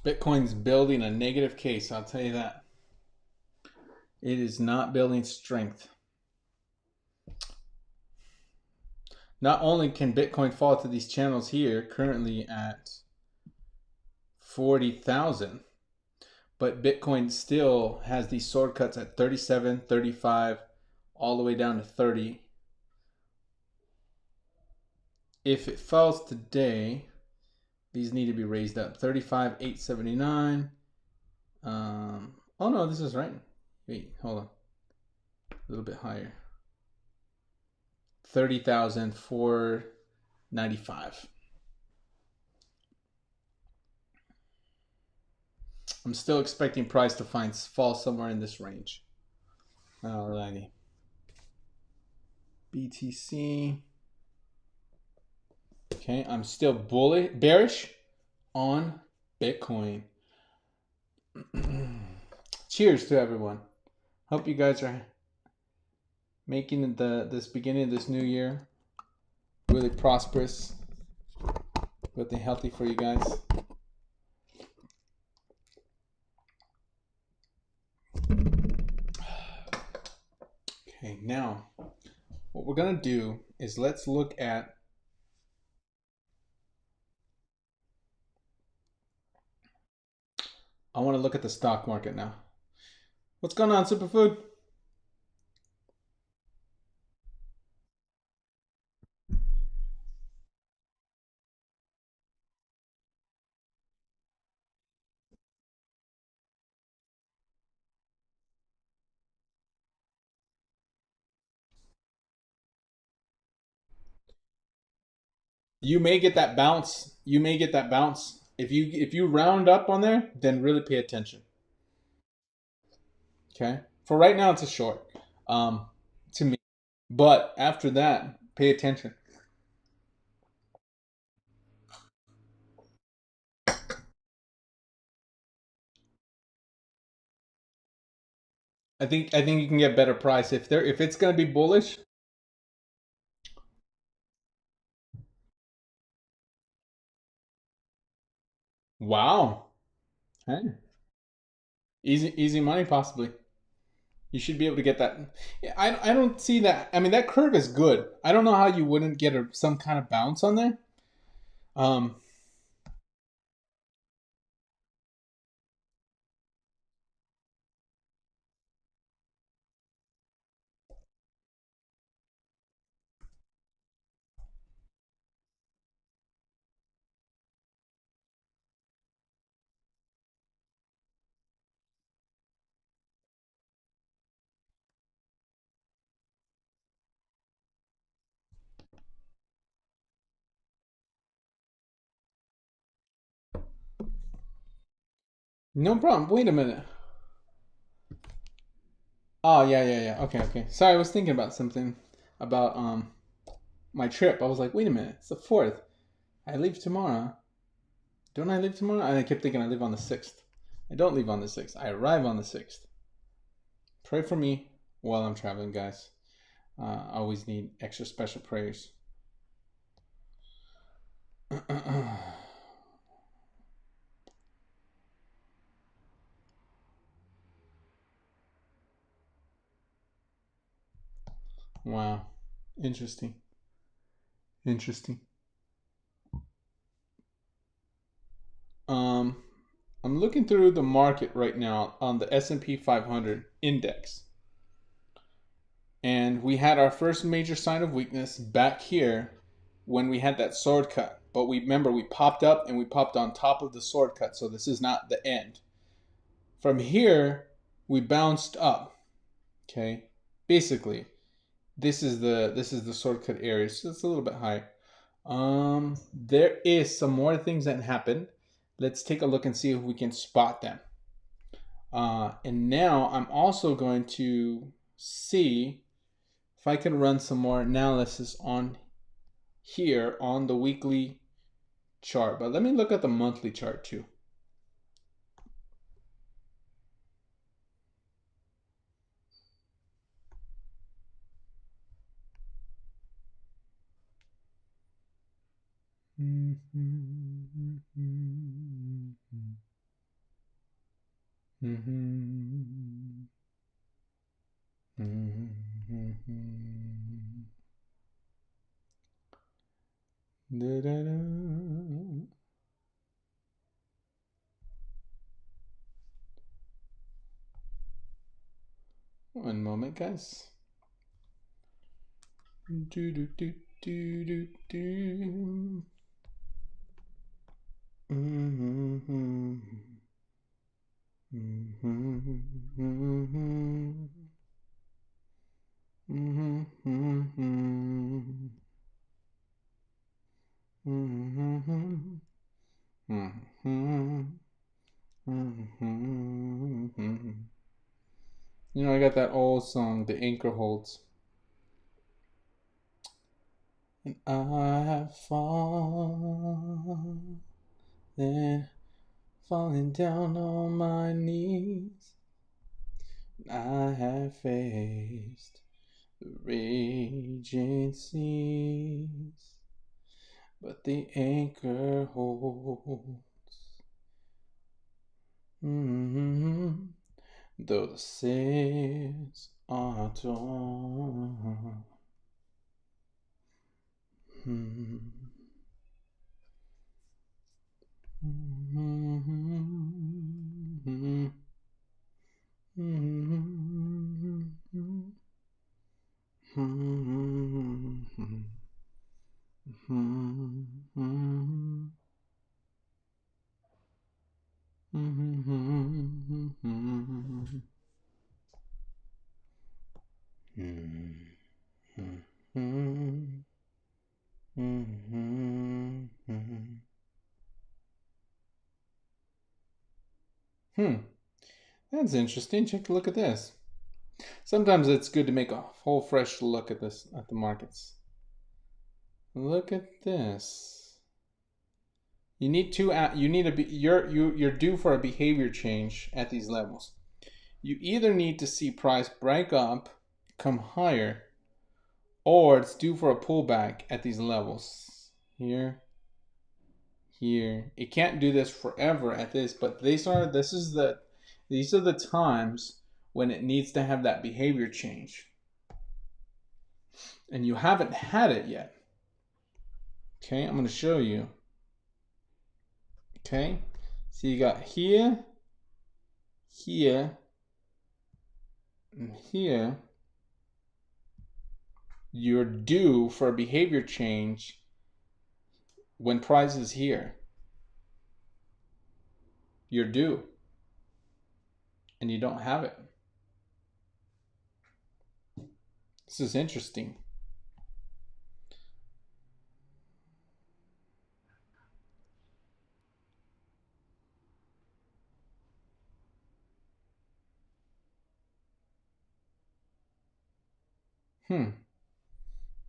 Bitcoin's building a negative case, I'll tell you that. It is not building strength. Not only can Bitcoin fall to these channels here, currently at 40,000, but Bitcoin still has these sword cuts at 37, 35, all the way down to 30. If it falls today, these need to be raised up. 35,879. Oh no, this is right. Wait, hold on. A little bit higher. 30,495. I'm still expecting price to fall somewhere in this range. Alrighty. BTC. Okay, I'm still bearish on Bitcoin. Cheers to everyone. Hope you guys are making this beginning of this new year really prosperous, really healthy for you guys. Okay, now what we're gonna do is let's look at I want to look at the stock market now. What's going on, Superfood? You may get that bounce. You may get that bounce. If you round up on there, then really pay attention. Okay. For right now, it's a short. To me, but after that, pay attention. I think you can get better price if it's gonna be bullish. Wow. Hey. Easy money possibly. You should be able to get that. I don't see that. I mean, that curve is good. I don't know how you wouldn't get some kind of bounce on there. Um, no problem. Wait a minute. Oh yeah. Okay. Sorry, I was thinking about something about my trip. I was like, wait a minute, it's the 4th. I leave tomorrow. Don't I leave tomorrow? And I kept thinking I leave on the 6th. I don't leave on the 6th. I arrive on the 6th. Pray for me while I'm traveling, guys. I always need extra special prayers. Wow. Interesting. Interesting. I'm looking through the market right now on the S&P 500 index. And we had our first major sign of weakness back here when we had that sword cut. But remember, we popped up and we popped on top of the sword cut. So this is not the end. From here, we bounced up. Okay. Basically, this is the sword cut area. So it's a little bit high. There is some more things that happened. Let's take a look and see if we can spot them. And now I'm also going to see if I can run some more analysis on here on the weekly chart. But let me look at the monthly chart too. One moment, guys. You know, I got that old song, The Anchor Holds. And I have fallen, falling down on my knees. I have faced the raging seas, but the anchor holds. Though the sails are torn. That's interesting. Take a look at this. Sometimes it's good to make a whole fresh look at this, at the markets. Look at this. You need to you're due for a behavior change at these levels. You either need to see price break up, come higher, or it's due for a pullback at these levels. Here. It can't do this forever at this, but these are the times when it needs to have that behavior change. And you haven't had it yet. Okay, I'm going to show you. Okay, so you got here, and here. You're due for a behavior change when price is here. You're due. And you don't have it. This is interesting.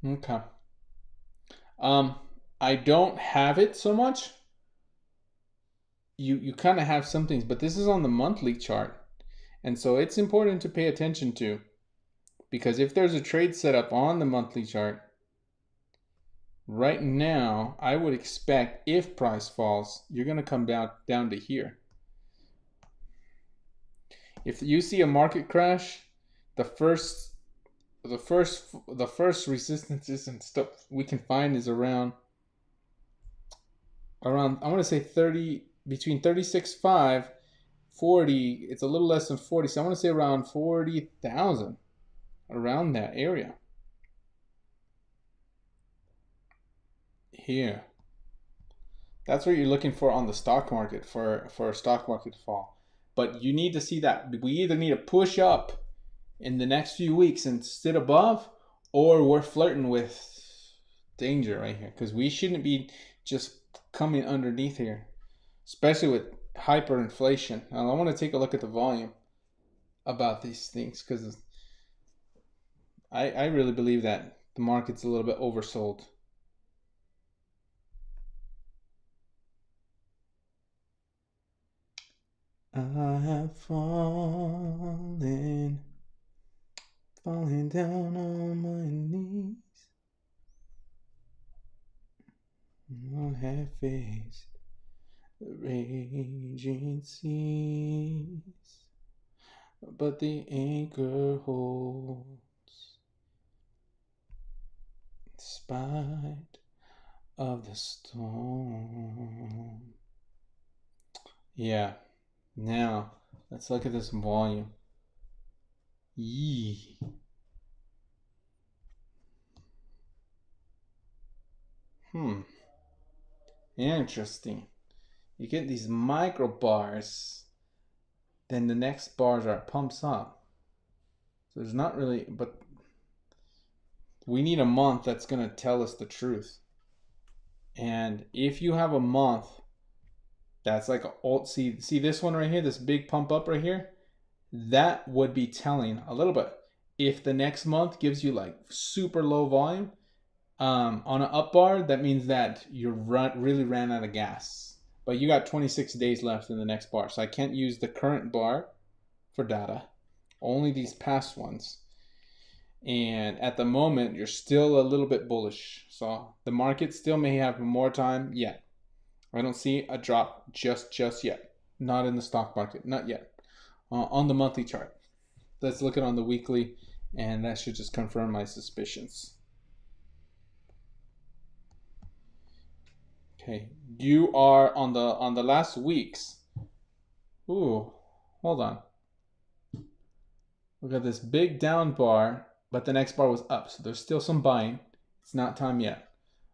Okay. I don't have it so much. You kind of have some things, but this is on the monthly chart. And so it's important to pay attention to, because if there's a trade set up on the monthly chart, right now, I would expect if price falls, you're going to come down to here. If you see a market crash, the first resistances and stuff we can find is around I want to say 30 between 36.5, 40. It's a little less than 40. So I want to say around 40,000, around that area. Here. That's what you're looking for on the stock market for a stock market fall. But you need to see that. We either need to push up in the next few weeks and sit above, or we're flirting with danger right here, because we shouldn't be just coming underneath here, especially with hyperinflation. Now I want to take a look at the volume about these things, because I really believe that the market's a little bit oversold. I have fallen down on my knees. I have faced the raging seas, but the anchor holds in spite of the storm. Yeah. Now, let's look at this volume. Yee. Interesting. You get these micro bars, then the next bars are pumps up. So there's not really, but we need a month that's going to tell us the truth. And if you have a month that's like see this one right here, this big pump up right here, that would be telling a little bit. If the next month gives you like super low volume on an up bar, that means that you really ran out of gas. But you got 26 days left in the next bar, so I can't use the current bar for data, only these past ones. And at the moment, you're still a little bit bullish, so the market still may have more time yet. I don't see a drop just yet. Not in the stock market, not yet. On the monthly chart, let's look at on the weekly, and that should just confirm my suspicions. Okay, you are on the last weeks. Ooh, hold on. Look at this big down bar, but the next bar was up, so there's still some buying. It's not time yet.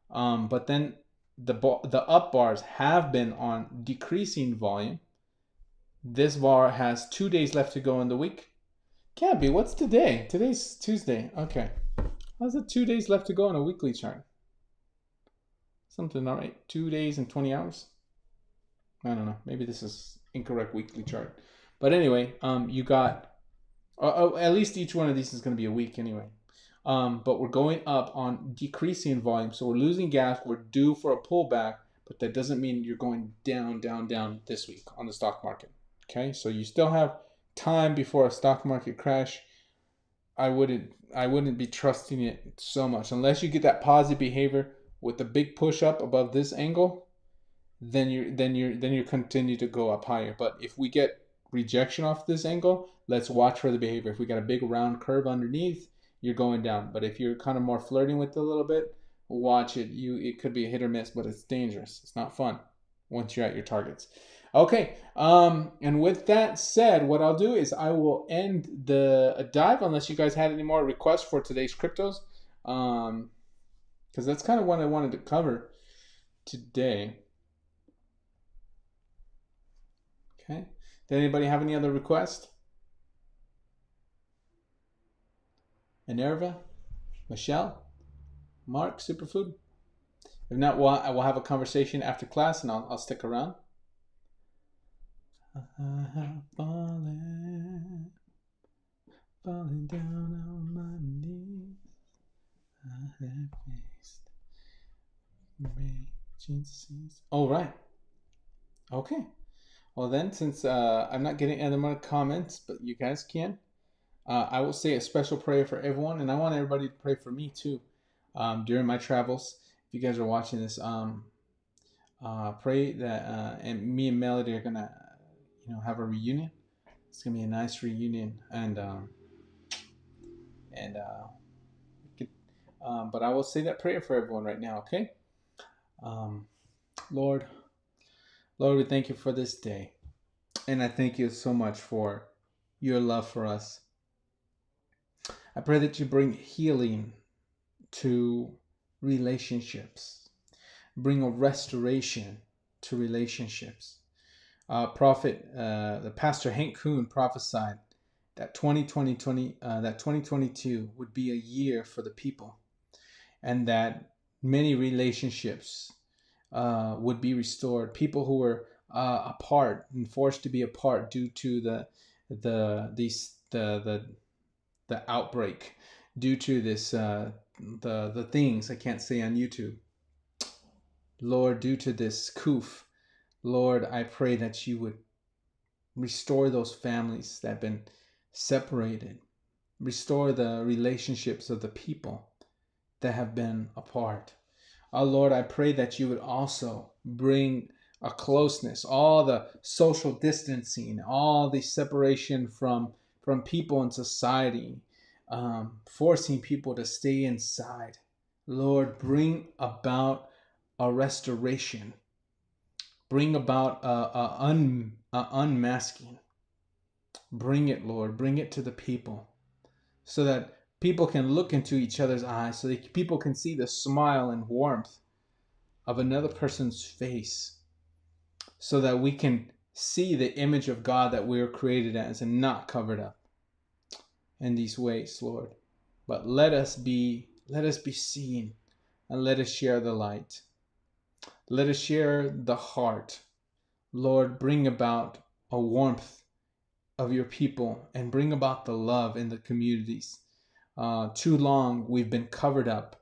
But then the up bars have been on decreasing volume. This bar has 2 days left to go in the week. Can't be. What's today? Today's Tuesday. Okay. How's it 2 days left to go on a weekly chart? Something not right. 2 days and 20 hours. I don't know. Maybe this is incorrect weekly chart. But anyway, you got at least each one of these is going to be a week anyway. But we're going up on decreasing volume, so we're losing gas. We're due for a pullback, but that doesn't mean you're going down this week on the stock market. Okay, so you still have time before a stock market crash. I wouldn't be trusting it so much unless you get that positive behavior with the big push up above this angle. Then you continue to go up higher. But if we get rejection off this angle, let's watch for the behavior. If we got a big round curve underneath, you're going down. But if you're kind of more flirting with it a little bit, watch it. It could be a hit or miss, but it's dangerous. It's not fun once you're at your targets. Okay, and with that said, what I'll do is I will end the dive unless you guys had any more requests for today's cryptos, because that's kind of what I wanted to cover today. Okay, did anybody have any other requests? Minerva, Michelle, Mark, Superfood? If not, I will have a conversation after class, and I'll stick around. I have fallen down on my knees. I have faced raging seas. Oh, right. Okay. Well then, since I'm not getting any more comments, but you guys can, I will say a special prayer for everyone, and I want everybody to pray for me too during my travels. If you guys are watching this, pray that and me and Melody are gonna, have a reunion. It's gonna be a nice reunion, but I will say that prayer for everyone right now. Okay, Lord, Lord, we thank you for this day. And I thank you so much for your love for us. I pray that you bring healing to relationships, bring a restoration to relationships. The pastor Hank Kuhn prophesied that 2022 would be a year for the people, and that many relationships would be restored. People who were apart and forced to be apart due to the outbreak, due to this the things I can't say on YouTube. Lord, due to this coof, Lord, I pray that you would restore those families that have been separated, restore the relationships of the people that have been apart. Lord, I pray that you would also bring a closeness, all the social distancing, all the separation from people in society, forcing people to stay inside. Lord, bring about a restoration. Bring about a unmasking. Bring it, Lord. Bring it to the people so that people can look into each other's eyes, so that people can see the smile and warmth of another person's face, so that we can see the image of God that we are created as and not covered up in these ways, Lord. But let us be seen, and let us share the light. Let us share the heart. Lord, bring about a warmth of your people and bring about the love in the communities. Too long we've been covered up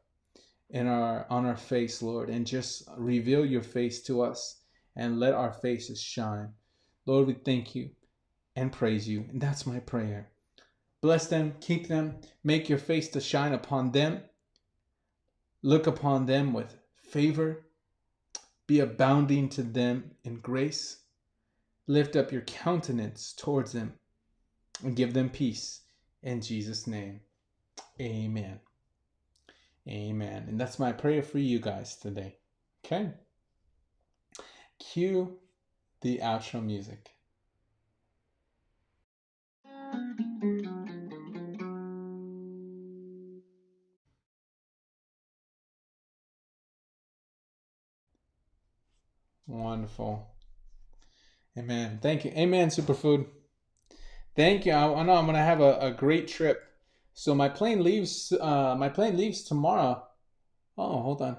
on our face, Lord, and just reveal your face to us and let our faces shine. Lord, we thank you and praise you, and that's my prayer. Bless them, keep them, make your face to shine upon them. Look upon them with favor. Be abounding to them in grace. Lift up your countenance towards them and give them peace. In Jesus' name, amen. Amen. And that's my prayer for you guys today. Okay? Cue the outro music. Wonderful. Amen. Thank you. Amen, Superfood. Thank you. I know I'm gonna have a great trip. So my plane leaves tomorrow. Oh, hold on.